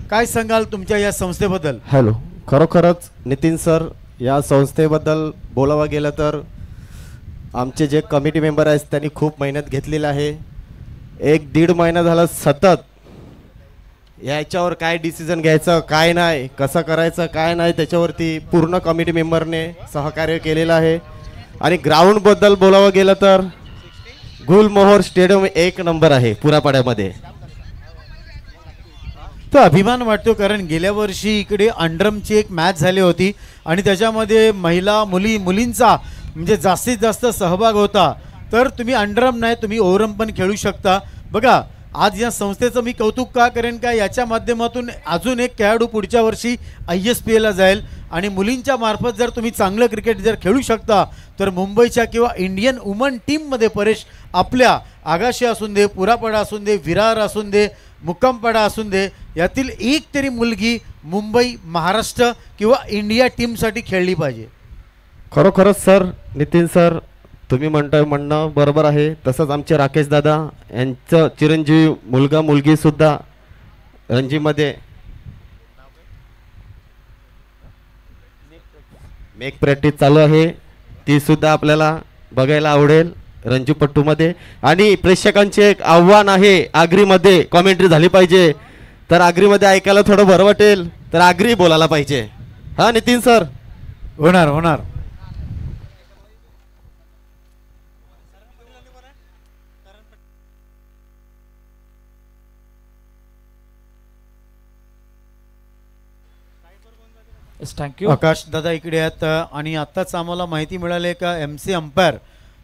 काय सांगाल तुमच्या या संस्थेबद्दल? हॅलो, खरोखरच नितीन सर, या संस्थेबद्दल बोलावं गेलं तर आमचे जे कमिटी मेंबर आहेत त्यांनी खूप मेहनत घेतलेली आहे. 1-1.5 महिना झाला सतत याच्यावर काय डिसिजन घ्यायचं, काय नाही, कसं करायचं, काय नाही, त्याच्यावरती पूर्ण कमिटी मेंबरने सहकार्य केलेलं आहे. आणि ग्राउंडबद्दल बोलावं गेलं तर गुलमोहर स्टेडियम 1 नंबर आहे पुरापाड्यामध्ये. तो अभिमान वाटतो, कारण गेल्या वर्षी इकडे अंडरमची एक मॅच झाली होती आणि त्याच्यामध्ये महिला मुलींचा म्हणजे जास्तीत जास्त सहभाग होता. तर तुम्ही अंडरम नाही, तुम्ही ओव्हरम पण खेळू शकता. बघा, आज या संस्थेचं मी कौतुक का करेन का, याच्या माध्यमातून अजून एक खेळाडू पुढच्या वर्षी ISPLला जाईल. आणि मुलींच्या मार्फत जर तुम्ही चांगलं क्रिकेट जर खेळू शकता तर मुंबईच्या किंवा इंडियन वुमन टीममध्ये परेश आपल्या आगाशी असून दे, पुरापाडा असून दे, विरार असून दे, मुक्कामपाडा असून दे, यातील एक तरी मुलगी मुंबई, महाराष्ट्र किंवा इंडिया टीमसाठी खेळली पाहिजे. खरोखरच सर, नितीन सर, तुम्ही म्हणणं बरोबर आहे. तसंच आमचे राकेश दादा यांचं चिरंजीवी मुलगा मुलगी सुद्धा रणजीमध्ये मेक प्रॅक्टिस चालू आहे. ती सुद्धा आपल्याला बघायला आवडेल रणजीपट्टूमध्ये. आणि प्रेक्षकांचे एक आव्हान आहे, आगरीमध्ये कॉमेंट्री झाली पाहिजे. तर आगरीमध्ये ऐकायला थोडं बरं वाटेल तर आगरी बोलायला पाहिजे. हा नितीन सर. होणार होणार. थँक्यू. आकाश दादा इकडे आहेत. आणि आत्ताच आम्हाला माहिती मिळाली का MC अंपायर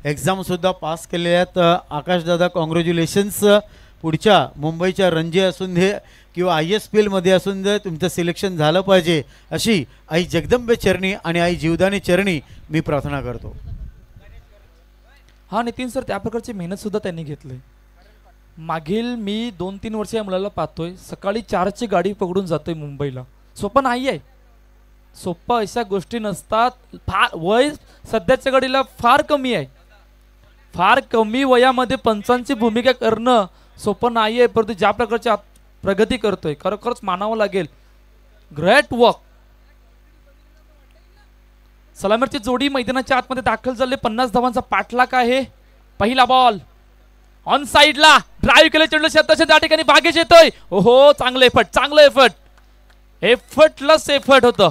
एक्झाम सुद्धा पास केलेल्या आहेत. आकाश दादा कॉंग्रॅच्युलेशन्स. पुढच्या मुंबईच्या रणजी असून दे किंवा ISPL मध्ये असून दे तुमचं सिलेक्शन झालं पाहिजे अशी आई जगदंबे चरणी आणि आई जीवदानी चरणी मी प्रार्थना करतो. हा नितीन सर, त्या प्रकारची मेहनत सुद्धा त्यांनी घेतली. मागील मी 2-3 वर्ष या मुलाला पाहतोय, सकाळी 4ची गाडी पकडून जातोय मुंबईला. सोपं नाही आहे, सोपं अशा गोष्टी नसतात. फार वय सध्याच्या घडीला फार कमी आहे. फार कमी वयामध्ये पंचांची भूमिका करणं सोपं नाही आहे. परंतु ज्या प्रकारची प्रगती करतोय खरोखरच मानावं लागेल. Great work. सलामीरची जोडी मैदानाच्या आतमध्ये दाखल झाले. 50 धावांचा पाठलाग आहे. पहिला बॉल ऑन साइडला ड्राईव्ह केले, चेंडू क्षेत्राच्या त्या ठिकाणी भागेश येतोय. ओहो, चांगलं एफर्ट, चांगलं एफर्ट. एफर्टलस एफर्ट होतं.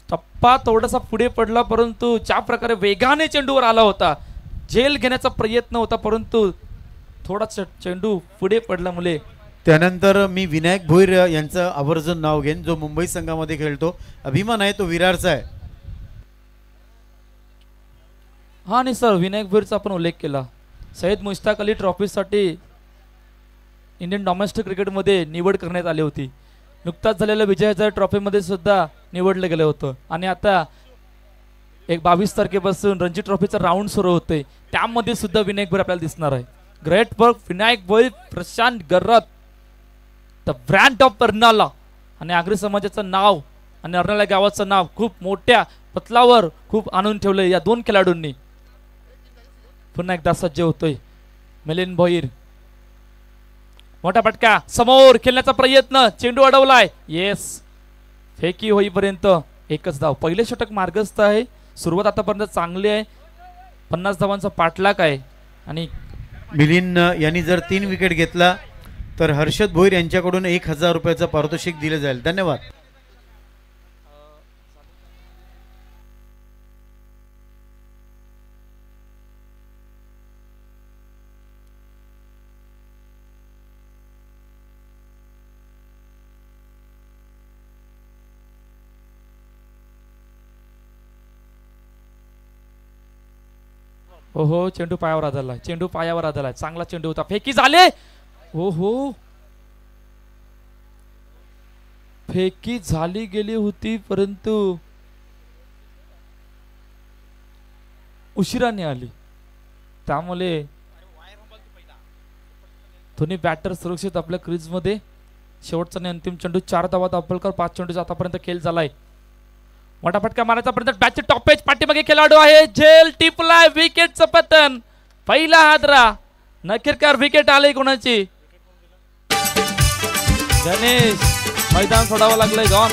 टप्पा थोडासा पुढे पडला, परंतु ज्या प्रकारे वेगाने चेंडूवर आला होता, झेल घेण्याचा प्रयत्न होता, परंतु थोडा चेंडू पुढे पडल्यामुळे. त्यानंतर मी विनायक भोईर यांचं आवर्जून नाव घेईन, जो मुंबई संघामध्ये खेळतो. अभिमान आहे तो विरारचा आहे. हा नाही सर, विनायक भोईरचा आपण उल्लेख केला. सय्यद मुश्ताक अली ट्रॉफीसाठी इंडियन डोमेस्टिक क्रिकेटमध्ये निवड करण्यात आली होती. नुकताच झालेल्या विजय हजारे ट्रॉफीमध्ये सुद्धा निवडलं गेलं होतं. आणि आता 22 तारखेपासून रणजी ट्रॉफीचा राऊंड सुरू होतोय, त्यामध्ये सुद्धा विनायक भोईर आपल्याला दिसणार आहे. Great work Vinayak Bhoir, Prashant Garat, the brand of Arnala. आणि आगरी समाजाचं नाव आणि अर्नाला गावाचं नाव खूप मोठ्या पतलावर खूप आणून ठेवलंय या दोन खेळाडूंनी. पुन्हा एकदा सज्ज होतोय मिलिंद भोईर. मोठा फटका, समोर खेळण्याचा प्रयत्न, चेंडू अडवलाय. येस, फेकी होईपर्यंत एकच धाव. पहिले षटक मार्गस्थ आहे. सुरुवात आतापर्यंत चांगली आहे. 50 धावांचा पाठलाग आहे. आणि मिलिंद यांनी जर 3 विकेट घेतला तर हर्षद भोईर यांच्याकडून 1000 रुपयाचं पारितोषिक दिले जाईल. धन्यवाद. ओहो, चेंडू पायावर आदळलाय, चेंडू पायावर आदळलाय. चांगला चेंडू होता, फेकी झाले. ओहो, फेकी झाली गेली होती, परंतु उशिराने आली, त्यामुळे दोन्ही बॅटर सुरक्षित आपल्या क्रीज मध्ये. शेवटचा आणि अंतिम चेंडू 4 धावा दाखल. 5 चेंडूचा आतापर्यंत खेळ झालाय. मोठा फटका मारायचा पर्यंत बॅटचे टॉपेज पाठीमागे खेळाडू आहे. झेल टिपलाय, विकेटचं पतन. पहिला हादरा, नखीरकार विकेट आले कोणाची. गणेश, मैदान सोडावं लागलंय. गॉन.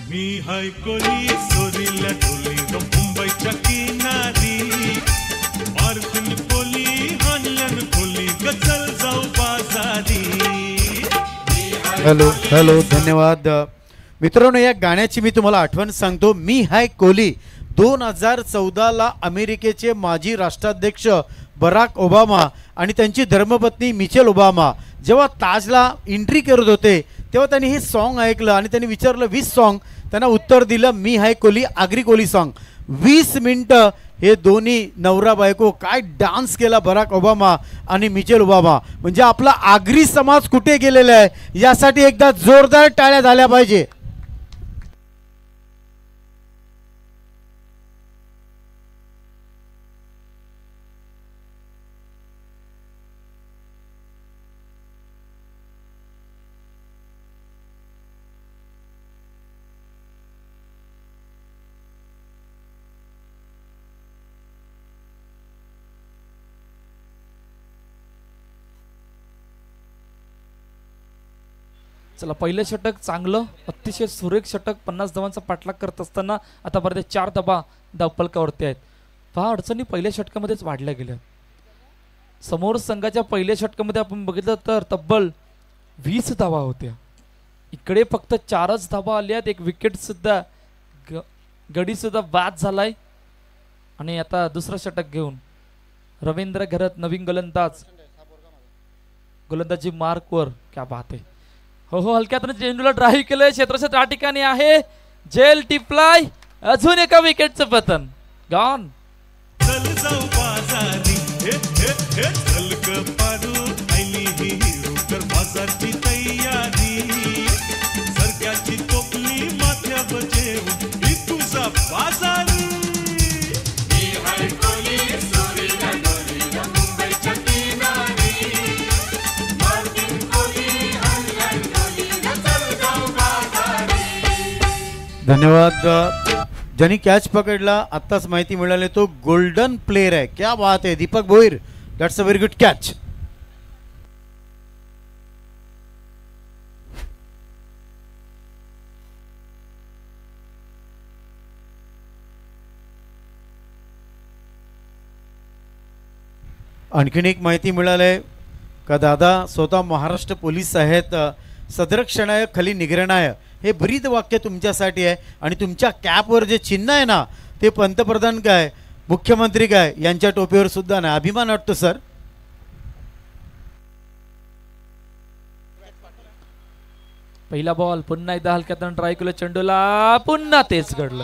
मी हाय कोली सोरीला डोली मुंबईच्या किनारी, मारतीन कोली हाणल्यान कोली गचल जाऊ बाजारी. हॅलो हॅलो, धन्यवाद मित्रांनो. या गाण्याची मी तुम्हाला आठवण सांगतो. मी हाय कोली 2014ला अमेरिकेचे माजी राष्ट्राध्यक्ष बराक ओबामा आणि त्यांची धर्मपत्नी मिचेल ओबामा जेव्हा ताजला एंट्री करत होते, तेव्हा त्यांनी हे सॉन्ग ऐकलं आणि त्यांनी विचारलं 20 सॉन्ग. त्यांना उत्तर दिलं मी हाय कोली आगरी कोली सॉन्ग. 20 मिनिटं हे दोन्ही नवरा बायको काय डान्स केला, बराक ओबामा आणि मिचेल ओबामा. म्हणजे आपला आगरी समाज कुठे गेलेला आहे यासाठी एकदा जोरदार टाळ्या झाल्या पाहिजे. चला, पहिलं षटक चांगलं, अतिशय सुरेख षटक. 50 धावांचा पाठलाग करत असताना आतापर्यंत 4 धावा धावफलकावरती आहेत. पहा अडचणी पहिल्या षटकामध्येच वाढल्या गेल्या. समोर संघाच्या पहिल्या षटकामध्ये आपण बघितलं तर तब्बल 20 धावा होत्या. इकडे फक्त 4च धावा आल्यात. एक विकेट सुद्धा गडी सुद्धा बाद झालाय. आणि आता दुसरं षटक घेऊन रवींद्र घरत नवीन गोलंदाजी मार्कवर. क्या बात आहे. हो हलक्यात चेंडूला ड्राईव्ह केलंय. क्षेत्रक्षेत्र या ठिकाणी आहे. जेल टिपलाय. अजून एका विकेटचं पतन. गॉन. चल जाऊ बाजारी हे हे हे चल ग पारू आईली ही रुकर बाजारची तयारी सरक्याची टोपली माथ्यावर जेवून ही तुझा बाजारी मी हाय कोली सोरीला डोरीला मुंबईच्या किनारी मार्टिन कोली हल्ल्यान डोलीला चल जाऊ बाजारी. धन्यवाद. ज्यांनी कॅच पकडला आत्ताच माहिती मिळाली तो गोल्डन प्लेयर आहे. क्या बात आहे Deepak Bhoir. That's a very good catch. आणखीन एक माहिती मिळाली का दादा स्वतः महाराष्ट्र पोलीस आहेत. सदरक्षणाय खाली निगरणाय हे ब्रीद वाक्य तुमच्यासाठी आहे. आणि तुमच्या कॅपवर जे चिन्ह आहे ना ते पंतप्रधान काय मुख्यमंत्री काय यांच्या टोपीवर सुद्धा नाही. अभिमान वाटतो सर. पहिला बॉल पुन्हा एकदा हलक्यातून ट्राय केलं चेंडूला. पुन्हा तेच घडलं.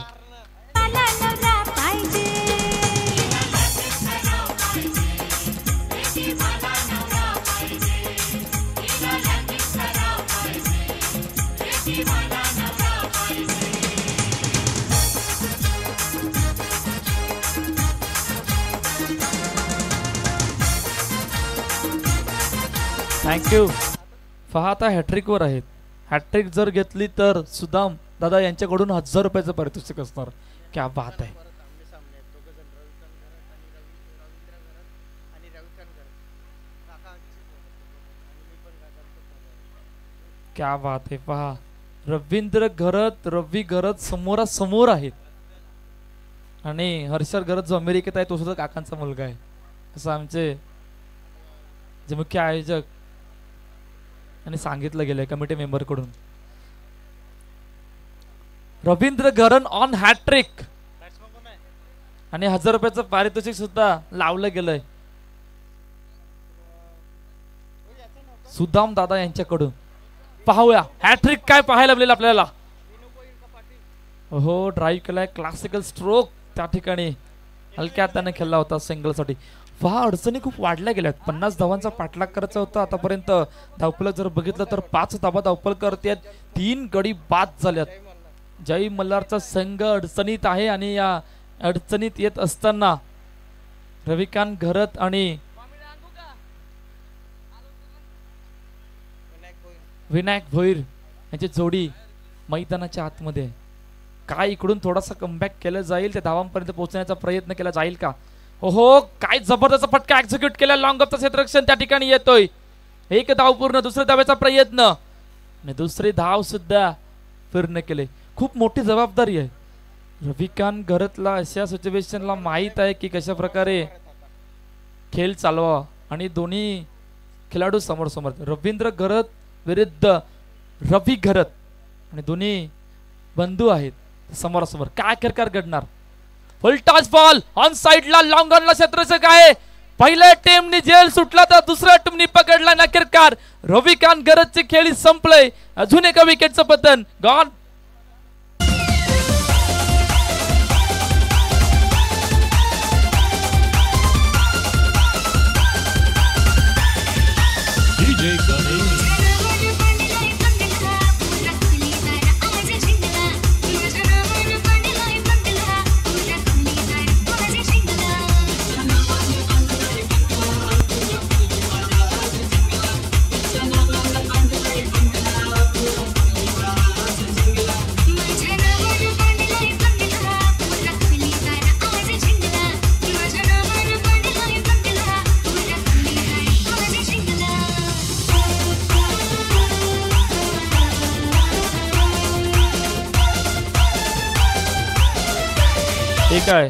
थँक्यू. पहा आता हॅट्रिकवर आहेत. हॅट्रिक जर घेतली तर सुदाम दादा यांच्याकडून 1000 रुपयाचं पारितोषिक असणार. क्या बात आहे. क्या बात आहे. पहा रवींद्र घरत रवी घरत समोरासमोर आहेत. आणि हर्षद घरत जो अमेरिकेत आहे तो सुद्धा काकांचा मुलगा आहे असं आमचे जे मुख्य आयोजक आणि सांगितलं गेलंय कमिटी मेंबर कडून. रवींद्र घरन ऑन हॅट्रिक आणि 1000 रुपयाचं पारितोषिक सुद्धा लावलं गेलंय सुदाम दादा यांच्याकडून. पाहूया हॅट्रिक काय पाहायला मिळेल आपल्याला. हो ड्राईव्ह केलाय. क्लासिकल स्ट्रोक त्या ठिकाणी हलक्या हाताने खेळला होता सिंगल साठी. पहा अडचणी खूप वाढल्या गेल्यात. 50 धावांचा पाठलाग करायचा होता. आतापर्यंत धावफलक जर बघितलं तर 5 धावा धावफलकावरती आहेत. 3 गडी बाद झाल्यात. जय मल्हारचा संघ अडचणीत आहे आणि या अडचणीत येत असताना रविकांत घरत आणि विनायक भोईर यांची जोडी मैदानाच्या आतमध्ये. काय इकडून थोडासा कमबॅक केलं जाईल. त्या धावांपर्यंत पोहोचण्याचा प्रयत्न केला जाईल का. हो काय जबरदस्त फटका एक्झिक्यूट केला. लॉंग ऑफचं क्षेत्ररक्षण त्या ठिकाणी येतोय. एक धाव पूर्ण. दुसऱ्या धावेचा प्रयत्न आणि दुसरी धाव सुद्धा पूर्ण केले. खूप मोठी जबाबदारी आहे. रविकांत घरतला अशा सिच्युएशनला माहित आहे की कशा प्रकारे खेळ चालवा आणि दोन्ही खेळाडू समोर समोर. रवींद्र घरत विरुद्ध रवी घरत आणि दोन्ही बंधू आहेत समोरासमोर. काय प्रकार घडणार. फुल टॉस बॉल ऑन साइडला लॉंग ऑनला क्षेत्ररक्षक आहे. पहिल्या टीमनी जेल सुटला तर दुसऱ्या टीमनी पकडला नकीरकार. रविकांत घरतचे खेळी संपले. अजून एका विकेटचं पतन. गॉन. ठीक आहे,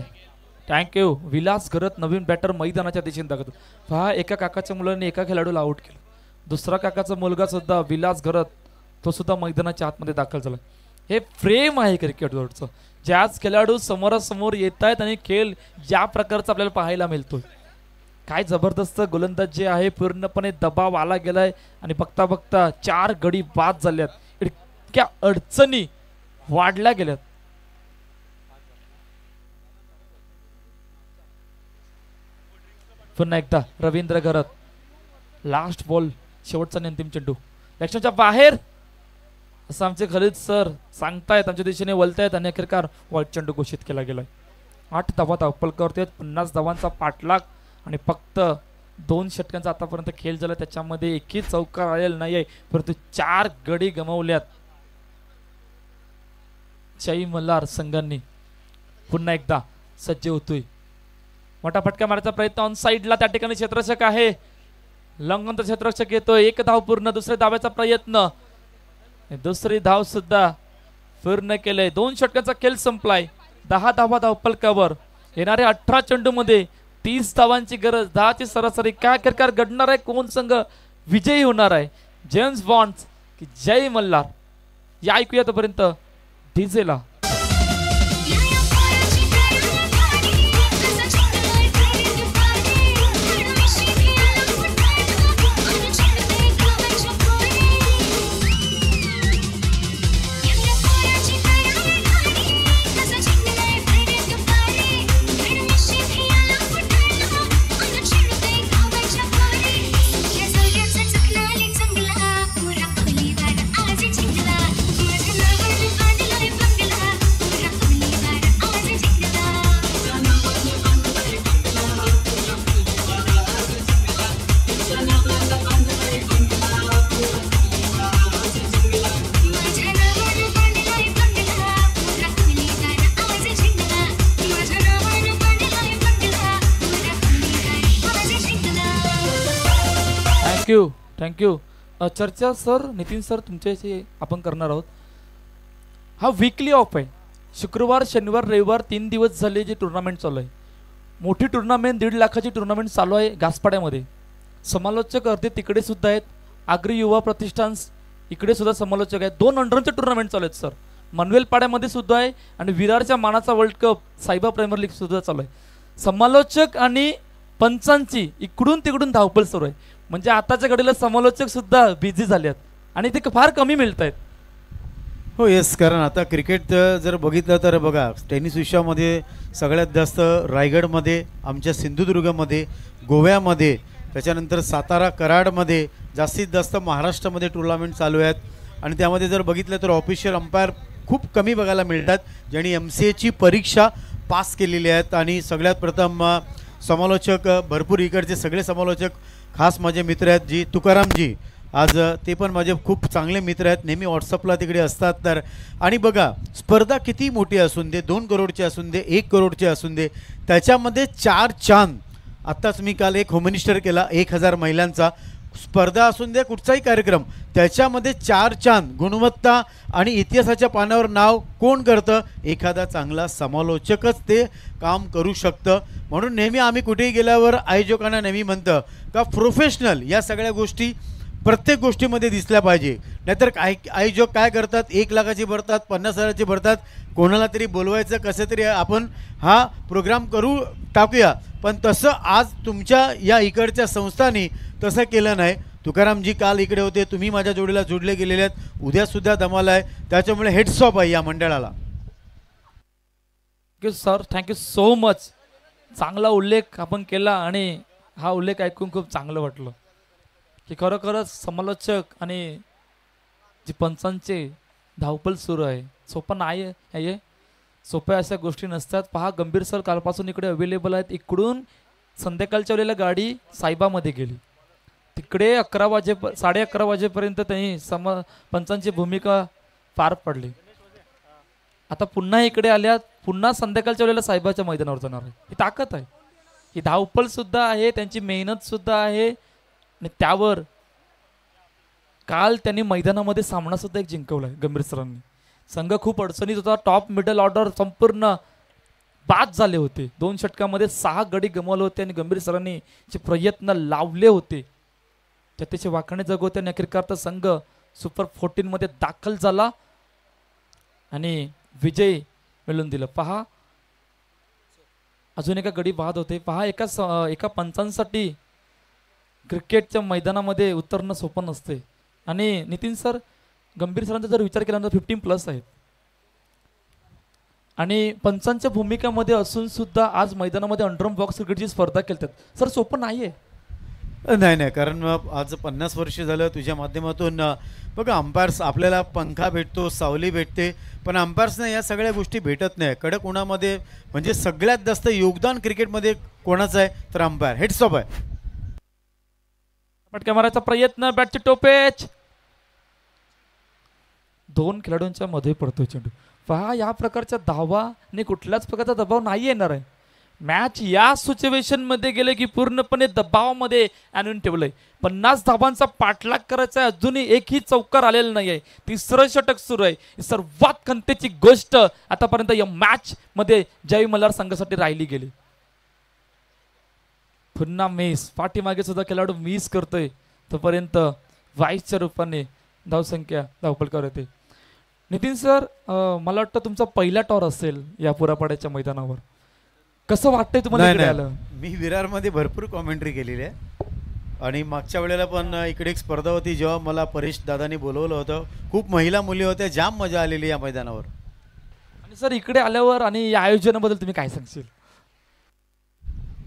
थँक्यू. विलास घरत नवीन बॅटर मैदानाच्या दिशेने दाखवतो. पहा, एका काकाच्या मुलांनी एका खेळाडूला आउट केलं. दुसरा काकाचा मुलगा सुद्धा विलास घरत, तो सुद्धा मैदानाच्या आतमध्ये दाखल झाला. हे फ्रेम आहे क्रिकेटवरचं. ज्याच खेळाडू समोरासमोर येत आहेत आणि खेळ ज्या प्रकारचा आपल्याला पाहायला मिळतोय. काय जबरदस्त गोलंदाज जे आहे, पूर्णपणे दबाव आला गेलाय आणि बघता बघता 4 गडी बाद झाल्यात. इतक्या अडचणी वाढल्या गेल्यात. पुन्हा एकदा रवींद्र घरत, लास्ट बॉल, शेवटचा आणि अंतिम चेंडू लक्षाच्या बाहेर असं आमचे खलीद सर सांगतायत, आमच्या दिशेने वलतायत आणि अखेरकार वाईट चेंडू घोषित केला गेलाय. 8 धावा धावपल करतोय, 50 धावांचा पाठलाग आणि फक्त 2 षटकांचा आतापर्यंत खेळ झाला. त्याच्यामध्ये एकही चौकार आलेला नाहीये, परंतु 4 गडी गमावल्यात जय मल्हार संघांनी. पुन्हा एकदा सज्ज होतोय, मोठा फटका मारायचा प्रयत्न ऑन साइडला, त्या ठिकाणी क्षेत्ररक्षक आहे, लंगंत क्षेत्ररक्षक येतोय. 1 धाव पूर्ण, दुसऱ्या धाव्याचा प्रयत्न, दुसरी धाव सुद्धा पूर्ण केलंय. 2 षटकांचा खेळ संपलाय. 10 धावा धावपलकावर. येणाऱ्या 18 चेंडू मध्ये 30 धावांची गरज, 10ची सरासरी. काय प्रकार घडणार आहे, कोण संघ विजयी होणार आहे, जेम्स बॉन्ड की जय मल्हार, या ऐकूया तोपर्यंत डीजेला. थँक्यू. चर्चा सर, नितीन सर तुमच्याशी आपण करणार आहोत. हा वीकली ऑफ आहे. शुक्रवार, शनिवार, रविवार 3 दिवस झाले जे टुर्नामेंट चालू आहे. मोठी टुर्नामेंट, 1.5 लाखाची टुर्नामेंट चालू आहे घासपाड्यामध्ये. समालोचक अर्धे तिकडे सुद्धा आहेत. आगरी युवा प्रतिष्ठान इकडे सुद्धा समालोचक आहेत. 2 अंडरचे टुर्नामेंट चालू आहेत सर. मनवेल पाड्यामध्ये सुद्धा आहे आणि विरारच्या मानाचा वर्ल्ड कप, सायबा प्रीमियर लीग सुद्धा चालू आहे. समालोचक आणि पंचांची इकडून तिकडून धावपळ सुरू आहे. म्हणजे आताच्या घडीला समालोचक सुद्धा बिझी झालेत आणि ते फार कमी मिळत आहेत. हो येस, कारण आता क्रिकेट जर बघितलं तर बघा, टेनिस विश्वामध्ये सगळ्यात जास्त रायगडमध्ये, आमच्या सिंधुदुर्गमध्ये, गोव्यामध्ये, त्याच्यानंतर सातारा कराडमध्ये जास्तीत जास्त महाराष्ट्रामध्ये टुर्नामेंट चालू आहेत. आणि त्यामध्ये जर बघितलं तर ऑफिशियल अंपायर खूप कमी बघायला मिळतात, ज्यांनी MCAची परीक्षा पास केलेली आहेत. आणि सगळ्यात प्रथम समालोचक भरपूर, इकडचे सगळे समालोचक खास माझे मित्र आहेत जी तुकारामजी, आज ते पण माझे खूप चांगले मित्र आहेत, नेहमी व्हॉट्सअपला तिकडे असतात. तर आणि बघा, स्पर्धा किती मोठी असून दे, 2 करोडची असून दे, 1 करोडची असून दे, त्याच्यामध्ये 4 चांद. आत्ताच मी काल एक होम मिनिस्टर केला, 1000 महिलांचा. स्पर्धा असून दे, कुठचाही कार्यक्रम, त्याच्यामध्ये 4 चांद. गुणवत्ता आणि इतिहासाच्या पानावर नाव कोण करतं? एखादा चांगला समालोचकच ते काम करू शकतं. म्हणून नेहमी आम्ही कुठेही गेल्यावर आयोजकांना नेहमी म्हणतं का प्रोफेशनल या सगळ्या गोष्टी प्रत्येक गोष्टीमध्ये दिसल्या पाहिजे. नाहीतर आयोजक काय करतात, 1 लाखाची भरतात, 50,000ची भरतात, कोणाला तरी बोलवायचं, कसं तरी आपण हा प्रोग्राम करू टाकूया. पण तसं आज तुमच्या या इकडच्या संस्थांनी तसं केलं नाही. तुकारामजी काल इकडे होते, तुम्ही माझ्या जोडीला जोडले गेलेले आहेत, उद्यासुद्धा धमाल आहे. त्याच्यामुळे हेड्स ऑफ आहे या मंडळाला. Thank you sir, thank you so much. चांगला उल्लेख आपण केला आणि हा उल्लेख ऐकून खूप चांगलं वाटलं की खरोखरच समालोचक आणि जी पंचांचे धावपळ सुरू आहे, सोपं नाही आहे. सोप्या अशा गोष्टी नसतात. पहा, गंभीर सर कालपासून इकडे अवेलेबल आहेत. इकडून संध्याकाळच्या वेळेला गाडी सायबामध्ये गेली, तिकडे 11:30 वाजेपर्यंत त्यांनी पंचांची भूमिका पार पडली. आता पुन्हा इकडे आल्यात, पुन्हा संध्याकाळच्या वेळेला साहेबाच्या मैदानावर जाणार आहे. ही ताकद आहे, ही धावपळ सुद्धा आहे, त्यांची मेहनत सुद्धा आहे. आणि त्यावर काल त्यांनी मैदानामध्ये सामना सुद्धा एक जिंकवलाय गंभीर सरांनी. संघ खूप अडचणीत होता, टॉप मिडल ऑर्डर संपूर्ण बाद झाले होते. 2 षटकामध्ये 6 गडी गमावले होते आणि गंभीर सरांनी जे प्रयत्न लावले होते त्याचे वाखाणे जगवते. अखेरकार संघ सुपर 14 मध्ये दाखल झाला आणि विजय मिळवून दिला. पहा अजून एका गडी बाद होते. पहा एका पंचांसाठी क्रिकेटच्या मैदानामध्ये उतरणं सोपं नसते. आणि नितीन सर गंभीर सरांचा जर विचार केला तर 15+ आहेत आणि पंचांच्या भूमिकामध्ये असून सुद्धा आज मैदानामध्ये अंडरम बॉक्स क्रिकेटची स्पर्धा खेळतात. सर सोपं नाहीये. नाही कारण आज 50 वर्ष झालं तुझ्या माध्यमातून बघा अंपायर्स आपल्याला पंखा भेटतो, सावली भेटते, पण अंपायर्सना या सगळ्या गोष्टी भेटत नाही. कडक उन्हामध्ये म्हणजे सगळ्यात जास्त योगदान क्रिकेटमध्ये कोणाचं आहे तर अंपायर. हेड्स ऑफ आहे. पटका मारायचा प्रयत्न, बॅटचे टोपेच 2 खेळाडूंच्या मध्ये पडतोय चेंडू. पहा या प्रकारच्या धावाने कुठल्याच प्रकारचा दबाव नाही येणार आहे. मॅच या सिच्युएशन मध्ये गेले की पूर्णपणे दबावामध्ये आणून ठेवलंय. 50 धावांचा पाठलाग करायचा आहे. अजूनही एकही चौकार आलेला नाही आहे. 3रं षटक सुरू आहे. सर्वात खंतेची गोष्ट आतापर्यंत या मॅच मध्ये जय मल्हार संघासाठी राहिली गेली. पुन्हा मिस, पाठीमागे सुद्धा खेळाडू मिस करतोय तोपर्यंत वाईसच्या रूपाने धावसंख्या धावपलकावर येते. नितीन सर मला वाटतं तुमचा पहिला टॉर असेल या पुरापाड्याच्या मैदानावर. कसं वाटतंय तुम्हाला इकडे आलं? मी विरारमध्ये भरपूर कॉमेंट्री केलेली आहे आणि मागच्या वेळेला पण इकडे एक स्पर्धा होती जेव्हा मला परेश दादांनी बोलवलं होतं. खूप महिला मुली होत्या, जाम मजा आलेली या मैदानावर. आणि सर इकडे आल्यावर आणि या आयोजनाबद्दल तुम्ही काय सांगशील?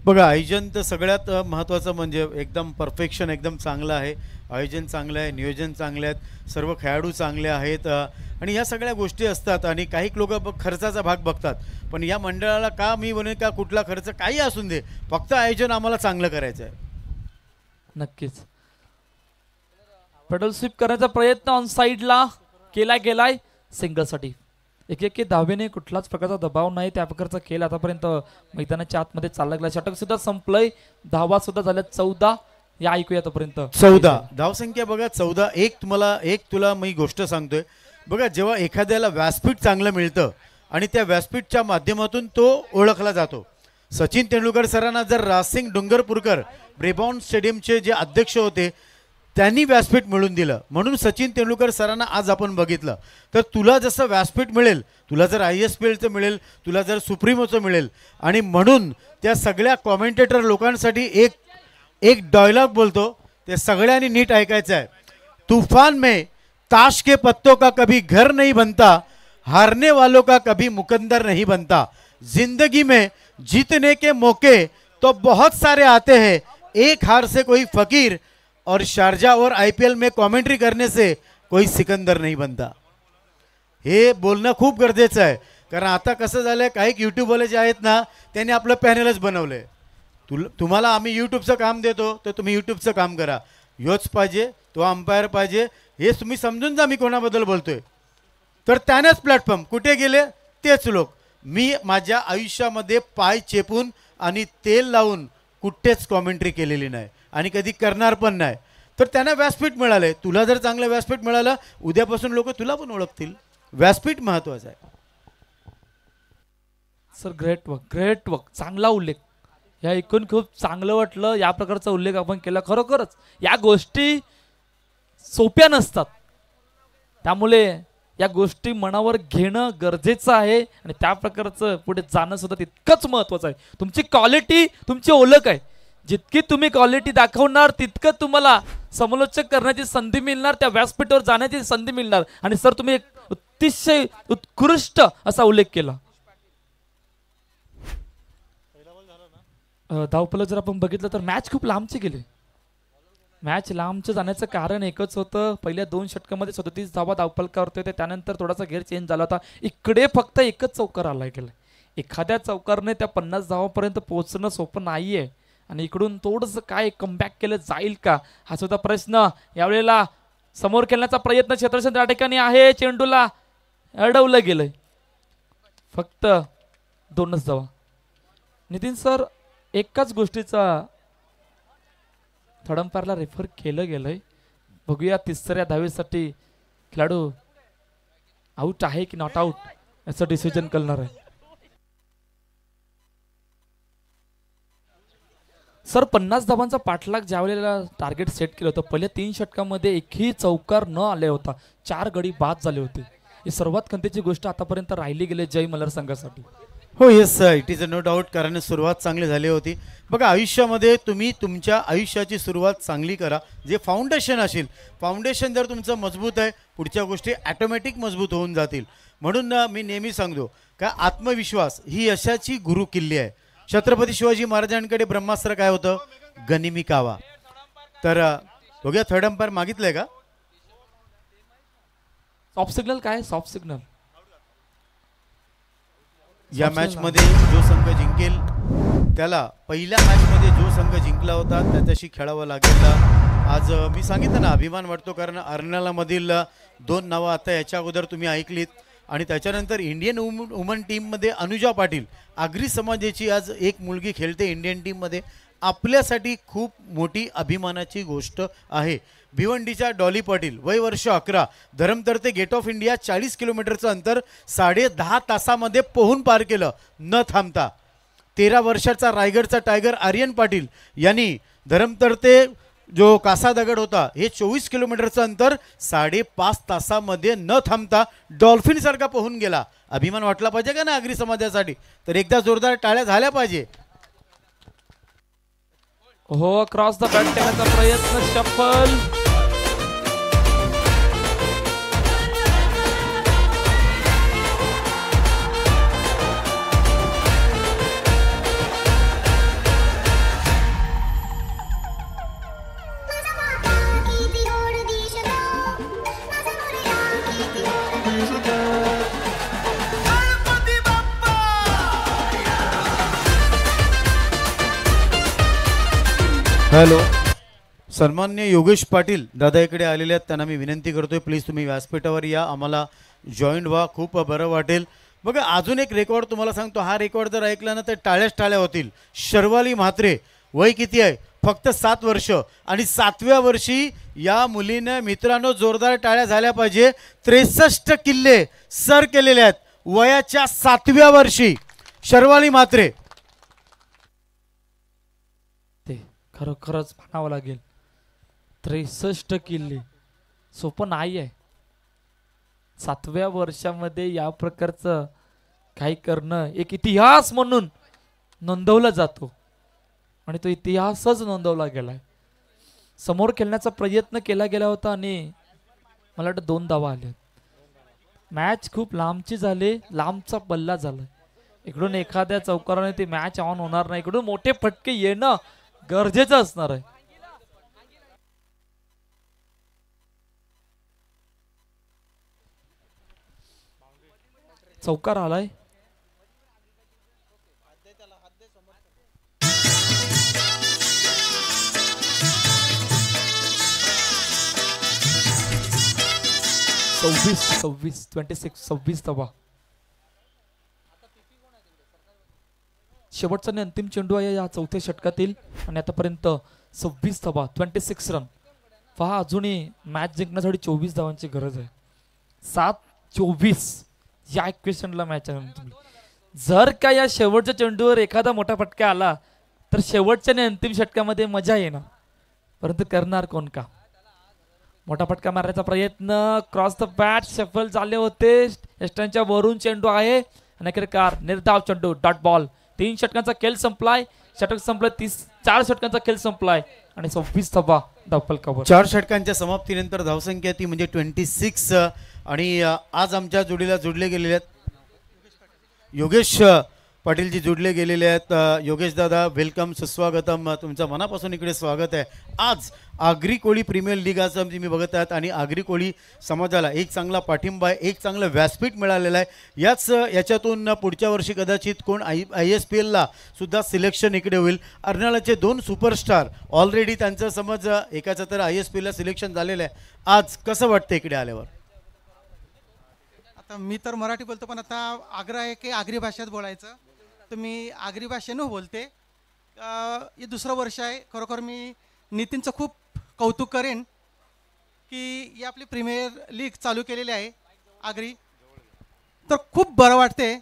बघा आयोजन तर सगळ्यात महत्त्वाचं म्हणजे एकदम परफेक्शन एकदम चांगलं आहे. आयोजन चांगलं आहे, नियोजन चांगले आहेत, सर्व खेळाडू चांगले आहेत आणि ह्या सगळ्या गोष्टी असतात. आणि काही लोक खर्चाचा भाग बघतात, पण या मंडळाला का मी म्हणेन का कुठला खर्च काही असून दे, फक्त आयोजन आम्हाला चांगलं करायचं आहे. नक्कीच पेडल स्वीप करायचा प्रयत्न ऑन साईडला केलाय सिंगलसाठी. एक धावेने कुठलाच प्रकारचा दबाव नाही. त्या प्रकारचा खेळ आतापर्यंत मैदानाच्या आतमध्ये चालला गेला. षटक सुद्धा संपलंय, धावा सुद्धा झाल्या 14. या ऐकूया आतापर्यंत 14 धावसंख्या बघा 14. तुला मी गोष्ट सांगतोय बघा, जेव्हा एखाद्याला व्यासपीठ चांगलं मिळतं आणि त्या व्यासपीठच्या माध्यमातून तो ओळखला जातो. सचिन तेंडुलकर सरांना जर राजसिंग डुंगरपुरकर ब्रेबॉर्न स्टेडियमचे जे अध्यक्ष होते त्यांनी व्यासपीठ मिळून दिलं, म्हणून सचिन तेंडुलकर सरांना आज आपण बघितलं. तर तुला जसं व्यासपीठ मिळेल, तुला जर ISPLचं मिळेल, तुला जर सुप्रीमोचं मिळेल. आणि म्हणून त्या सगळ्या कॉमेंटेटर लोकांसाठी एक डायलॉग बोलतो, ते सगळ्यांनी नीट ऐकायचं आहे. तूफान में ताश के पत्तों का कभी घर नहीं बनता, हारने वालों का कभी मुकंदर नहीं बनता. जिंदगी में जीतने के मौके तो बहुत सारे आते हैं, एक हार से कोई फकीर और शारजा और IPL में कॉमेंट्री करने से कोई सिकंदर नहीं बनता. हे बोलणं खूप गरजेचं आहे. कारण आता कसं झालंय, काही यूट्यूबवाले जे आहेत ना त्यांनी आपलं पॅनलच बनवलंय. तुम्हाला आम्ही यूट्यूबचं काम देतो तर तुम्ही यूट्यूबचं काम करा. योच पाहिजे, तो अंपायर पाहिजे, हे तुम्ही समजून जा मी कोणाबद्दल बोलतोय. तर त्यानेच प्लॅटफॉर्म कुठे गेले तेच लोक. मी माझ्या आयुष्यामध्ये पाय चेपून आणि तेल लावून कुठेच कॉमेंट्री केलेली नाही आणि कधी करणार पण नाही. तर त्यांना व्यासपीठ मिळालंय. तुला जर चांगलं व्यासपीठ मिळालं, उद्यापासून लोक तुला पण ओळखतील. व्यासपीठ महत्वाचं आहे. सर ग्रेट वर्क, चांगला उल्लेख. या ऐकून खूप चांगलं वाटलं. या प्रकारचा उल्लेख आपण केला. खरोखरच या गोष्टी सोप्या नसतात, त्यामुळे या गोष्टी मनावर घेणं गरजेचं आहे आणि त्या प्रकारचं पुढे जाणं सुद्धा तितकंच महत्वाचं आहे. तुमची क्वालिटी, तुमची ओळख आहे. जितकी तुम्ही क्वालिटी दाखवणार तितकं तुम्हाला समालोचक करण्याची संधी मिळणार, त्या व्यासपीठावर जाण्याची संधी मिळणार. आणि सर तुम्ही एक अतिशय उत्कृष्ट असा उल्लेख केला. धावपल जर आपण बघितलं तर मॅच खूप लांबची गेली. मॅच लांबचं जाण्याचं कारण एकच होतं, पहिल्या 2 षटकामध्ये 37 धावा धावपलकावरती होते. त्यानंतर थोडासा घेर चेंज झाला होता. इकडे फक्त एकच चौकार आलाय गेलाय. एखाद्या चौकारने त्या 50 धावापर्यंत पोहोचणं सोपं नाहीये आणि इकडून थोडंसं काय कमबॅक केलं जाईल का हा सुद्धा प्रश्न. यावेळेला समोर खेळण्याचा प्रयत्न क्षेत्रक्षण त्या ठिकाणी आहे. चेंडूला अडवलं गेलंय. फक्त 2च धावा. नितीन सर एकाच गोष्टीचा थर्ड अंपायरला रेफर केलं गेलंय. बघूया 3ऱ्या धावेसाठी खेळाडू आउट आहे की नॉट आउट याचं डिसिजन करणार आहे. सर 50 धावांचा पाठलाग ज्यावेळेला टार्गेट सेट केलं होतं पहिल्या 3 षटकामध्ये एकही चौकार न आले होता, 4 गडी बाद झाले होते. ही सर्वात खंतेची गोष्ट आतापर्यंत राहिली गेली जय मल्हार संघासाठी. हो yes it is a no doubt, कारण सुरुवात चांगली झाली होती. बघा आयुष्यामध्ये तुम्ही तुमच्या आयुष्याची सुरुवात चांगली करा. जे फाउंडेशन असेल, फाउंडेशन जर तुमचं मजबूत आहे पुढच्या गोष्टी ॲटोमॅटिक मजबूत होऊन जातील. म्हणून मी नेहमी सांगतो का आत्मविश्वास ही यशाची गुरु किल्ली आहे. छत्रपती शिवाजी महाराजांकडे ब्रह्मास्त्र काय होतं? गनिमी कावा. तर बघूया थर्ड अंपायर मागितलंय का? सॉफ्ट सिग्नल काय? Soft signal. या मॅच मध्ये जो संघ जिंकेल त्याला पहिल्या मॅच मध्ये जो संघ जिंकला होता त्याच्याशी खेळावं लागेल. आज मी सांगितलं ना अभिमान वाटतो, कारण अर्नाला मधील 2 नावं आता याच्या अगोदर तुम्ही ऐकलीत. आणि त्याच्यानंतर इंडियन वुमन टीममध्ये अनुजा पाटील, आगरी समाजाची आज एक मुलगी खेळते इंडियन टीममध्ये. आपल्यासाठी खूप मोठी अभिमानाची गोष्ट आहे. भिवंडीच्या डॉली पाटील, वय वर्ष 11, धरमतर ते गेट ऑफ इंडिया 40 किलोमीटरचं अंतर 10.5 तासामध्ये पोहून पार केलं न थांबता. 13 वर्षाचा रायगडचा टायगर आर्यन पाटील यांनी धरमतर ते जो कासा दगड होता हे 24 किलोमीटरचं अंतर 5.5 तासामध्ये न थांबता डॉल्फिन सारखा पोहून गेला. अभिमान वाटला पाहिजे का ना आगरी समाजासाठी? तर एकदा जोरदार टाळ्या झाल्या पाहिजे. हो क्रॉस द बॅट करण्याचा प्रयत्न, शफल. हॅलो, सन्मान्य योगेश पाटील दादा इकडे आलेले आहेत. त्यांना मी विनंती करतोय प्लीज तुम्ही व्यासपीठावर या, आम्हाला जॉईंट व्हा, खूप बरं वाटेल. बघा अजून एक रेकॉर्ड तुम्हाला सांगतो, हा रेकॉर्ड जर ऐकला ना तर टाळ्याच टाळ्या होतील. शर्वाली म्हात्रे, वय किती आहे? फक्त 7 वर्ष, आणि 7व्या वर्षी या मुलीनं मित्रांनो जोरदार टाळ्या झाल्या पाहिजे. 63 किल्ले सर केलेले आहेत वयाच्या 7व्या वर्षी शर्वाली म्हात्रे. खरोखरच म्हणावं लागेल 63 किल्ले सोपं नाही आहे. 7व्या वर्षामध्ये या प्रकारचं काही करणं एक इतिहास म्हणून नोंदवला जातो, आणि तो इतिहासच नोंदवला गेलाय. समोर खेळण्याचा प्रयत्न केला गेला होता आणि मला वाटतं 2 धावा आल्या. मॅच खूप लांबची झाली, लांबचा पल्ला झाला. इकडून एखाद्या चौकाराने ती मॅच ऑन होणार नाही, इकडून मोठे फटके येणं गरजेचं असणार आहे. चौकार आलाय. सव्वीस 26 धावा. शेवटचा आणि अंतिम चेंडू आहे या 4थ्या षटकातील, आणि आतापर्यंत 26 धावा, 26 रन. पहा अजूनही मॅच जिंकण्यासाठी 24 धावांची गरज आहे. 7-24 या इक्वेशनला मॅच आहे. जर का या शेवटच्या चेंडूवर एखादा मोठा फटका आला तर शेवटच्या आणि अंतिम षटकामध्ये मजा येणार, परंतु करणार कोण का? मोठा फटका मारण्याचा प्रयत्न, क्रॉस द बॅट, शफल झाले होते. यष्टांच्या वरून चेंडू आहे, अनेकरकार निर्धाव चेंडू, डॉट बॉल. 3 षटकांचा खेळ संपलाय. षटक संपलं, 4 षटकांचा खेळ संपलाय, आणि 26 धावा धावफलकावर. 4 षटकांच्या समाप्तीनंतर धावसंख्या ती म्हणजे 26. आणि आज आमच्या जोडीला जोडले गेलेले आहेत योगेश पाटीलजी जोडले गेलेले आहेत. योगेश दादा वेलकम, सुस्वागतम, तुमचं मनापासून इकडे स्वागत आहे. आज आगरी कोळी प्रीमियर लीग आज तुम्ही बघत आहात, आणि आगरी कोळी समाजाला एक चांगला पाठिंबा आहे, एक चांगलं व्यासपीठ मिळालेलं आहे. याच्यातून पुढच्या वर्षी कदाचित कोण ISPLला सुद्धा सिलेक्शन इकडे होईल. अर्नाळाचे 2 सुपरस्टार ऑलरेडी त्यांचं समज एकाचं तर ISPLला सिलेक्शन झालेलं आहे. आज कसं वाटतं इकडे आल्यावर? आता मी तर मराठी बोलतो, पण आता आग्रह आहे की आगरी भाषेत बोलायचं, तर मी आगरी भाषेनं बोलते. हे 2रं वर्ष आहे. खरोखर मी नितीनचं खूप कौतुक करेन की ही आपली प्रीमियर लीग चालू केलेली आहे आगरी, तर खूप बरं वाटते.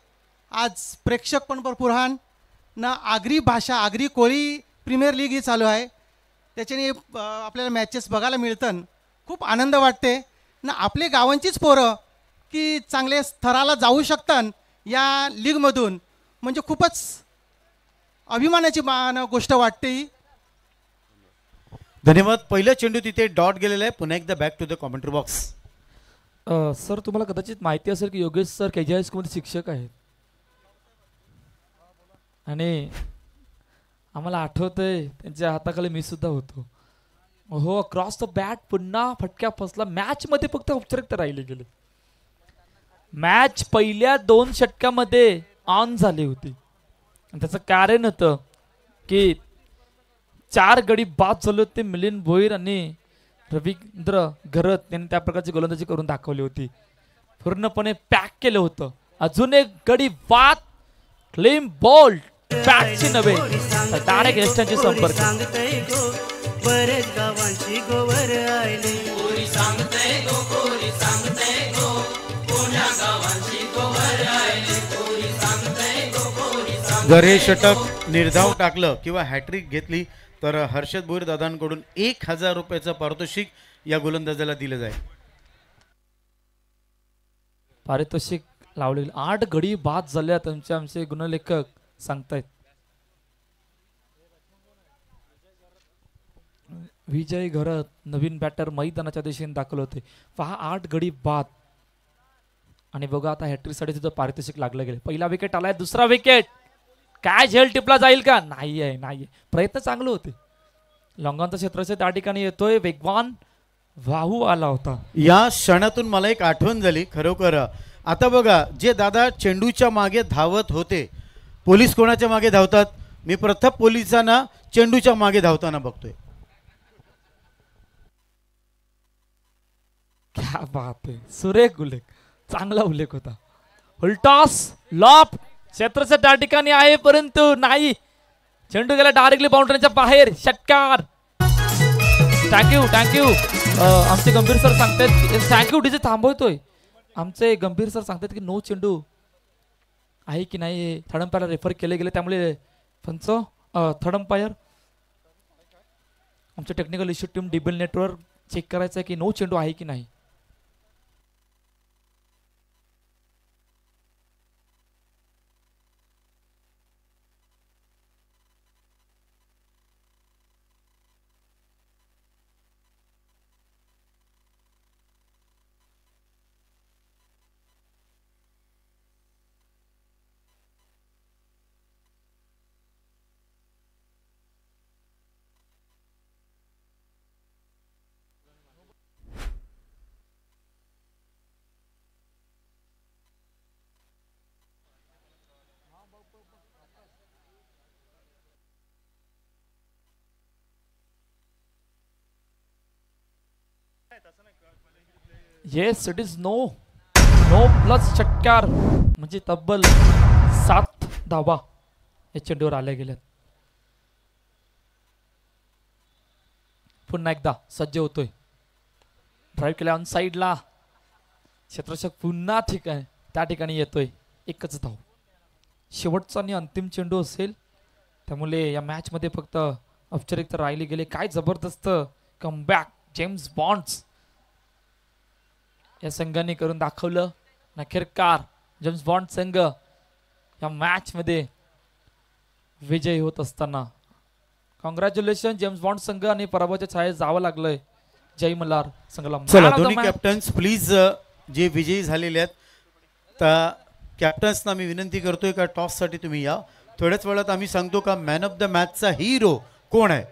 आज प्रेक्षक पण भरपूर आहात ना. आगरी भाषा, आगरी कोळी प्रीमियर लीग ही चालू आहे, त्याच्याने आपल्याला मॅचेस बघायला मिळतं. खूप आनंद वाटते ना, आपले गावांचीच पोरं की चांगले स्तराला जाऊ शकतात या लीगमधून, म्हणजे खूपच अभिमानाची गोष्ट वाटते ही. धन्यवाद. पहिला चेंडू तिथे डॉट गेलेला आहे. पुन्हा एकदा back to the commentary box. Sir तुम्हाला कदाचित माहिती असेल की योगेश सर KJ हायस्कूलमध्ये शिक्षक आहेत आणि आम्हाला आठवतंय त्यांच्या हाताखाली मी सुद्धा होतो. हो, क्रॉस द बॅट पुन्हा फटक्या फसला. मॅच मध्ये फक्त औपचारिकता राहिले गेले. मॅच पहिल्या 2 षटकामध्ये ऑन झाली होती. त्याचं कारण होतं की 4 गडी बाद झाले होते. मिलिंद भोईर आणि रवींद्र घरत यांनी त्या प्रकारची गोलंदाजी करून दाखवली होती. पूर्णपणे पॅक केलं होतं. अजून एक गडी बाद, क्लीन बॉल, पॅकची नव्हे डायरेक्ट यष्टांची संपर्क. बरेच गावांची गोवर आली, कोरी सांगते गो, कोरी सांगते गो, कोण्या गावांची गोवर आली, कोरी सांगते गो, कोरी सांगते. जर हे षटक निर्धाव टाकलं किंवा हॅट्रिक घेतली तर हर्षद भोईर दादांकडून 1000 रुपयाचं पारितोषिक या गोलंदाजाला दिलं जाईल. पारितोषिक लावलेलं. 8 गडी बाद झाल्या आमचे गुणलेखक सांगतायत. विजय घरत नवीन बॅटर मैदानाच्या दिशेने दाखल होते. पहा 8 गडी बाद आणि बघा आता हॅट्रिकसाठी सुद्धा पारितोषिक लागलं गेलं. पहिला विकेट आलाय, दुसरा विकेट काय झेल टिपला जाईल का? नाही आहे. प्रयत्न चांगले होते. लॉंगांचा क्षेत्राच्या त्या ठिकाणी येतोय, वेगवान वाहू आला होता. या क्षणातून मला एक आठवण झाली खरोखर. आता बघा, जे दादा चेंडूच्या मागे धावत होते, पोलीस कोणाच्या मागे धावतात? मी प्रथम पोलिसांना चेंडूच्या मागे धावताना बघतोय. क्या बात आहे, सुरेख उल्लेख, चांगला उल्लेख होता. उलटॉस लॉप क्षेत्राच्या त्या ठिकाणी आहे, परंतु नाही, चेंडू गेला डायरेक्टली बाउंड्रीच्या बाहेर. षटकार. थँक्यू आमचे गंभीर सर सांगतात. थँक्यू डीजे थांबवतोय. आमचे गंभीर सर सांगतात की नो चेंडू आहे की नाही, थर्ड अंपायरला रेफर केले गेले, त्यामुळे पंच थर्ड अंपायर आमचे टेक्निकल इश्यू टीम डीबेल नेटवर्क चेक करायचं आहे की नो चेंडू आहे की नाही. Yes it is no plus षटकार, म्हणजे तब्बल 7 धावा या चेंडूवर आल्या गेल्यात. पुन्हा एकदा सज्ज होतोय, ड्राईव्ह केल्या ऑन साईडला. क्षेत्ररक्षक पुन्हा ठीक आहे त्या ठिकाणी येतोय. 1च धाव. शेवटचा आणि अंतिम चेंडू असेल, त्यामुळे या मॅच मध्ये फक्त औपचारिकता राहिली गेले. काय जबरदस्त कमबॅक जेम्स बॉन्ड्स या संघाने करून दाखवलं. नखेरकार जेम्स बॉन्ड संघ या मॅच मध्ये विजयी होत असताना कॉंग्रॅच्युलेशन जेम्स बॉन्ड संघ. आणि पराभवाच्या छायेत जावं लागलंय जय मल्हार संघाला. चला दोन्ही कॅप्टन्स प्लीज, जे विजयी झालेले आहेत त्या कॅप्टन्सना मी विनंती करतोय का टॉस साठी तुम्ही या. थोड्याच वेळात आम्ही सांगतो का मॅन ऑफ द मॅचचा हिरो कोण आहे.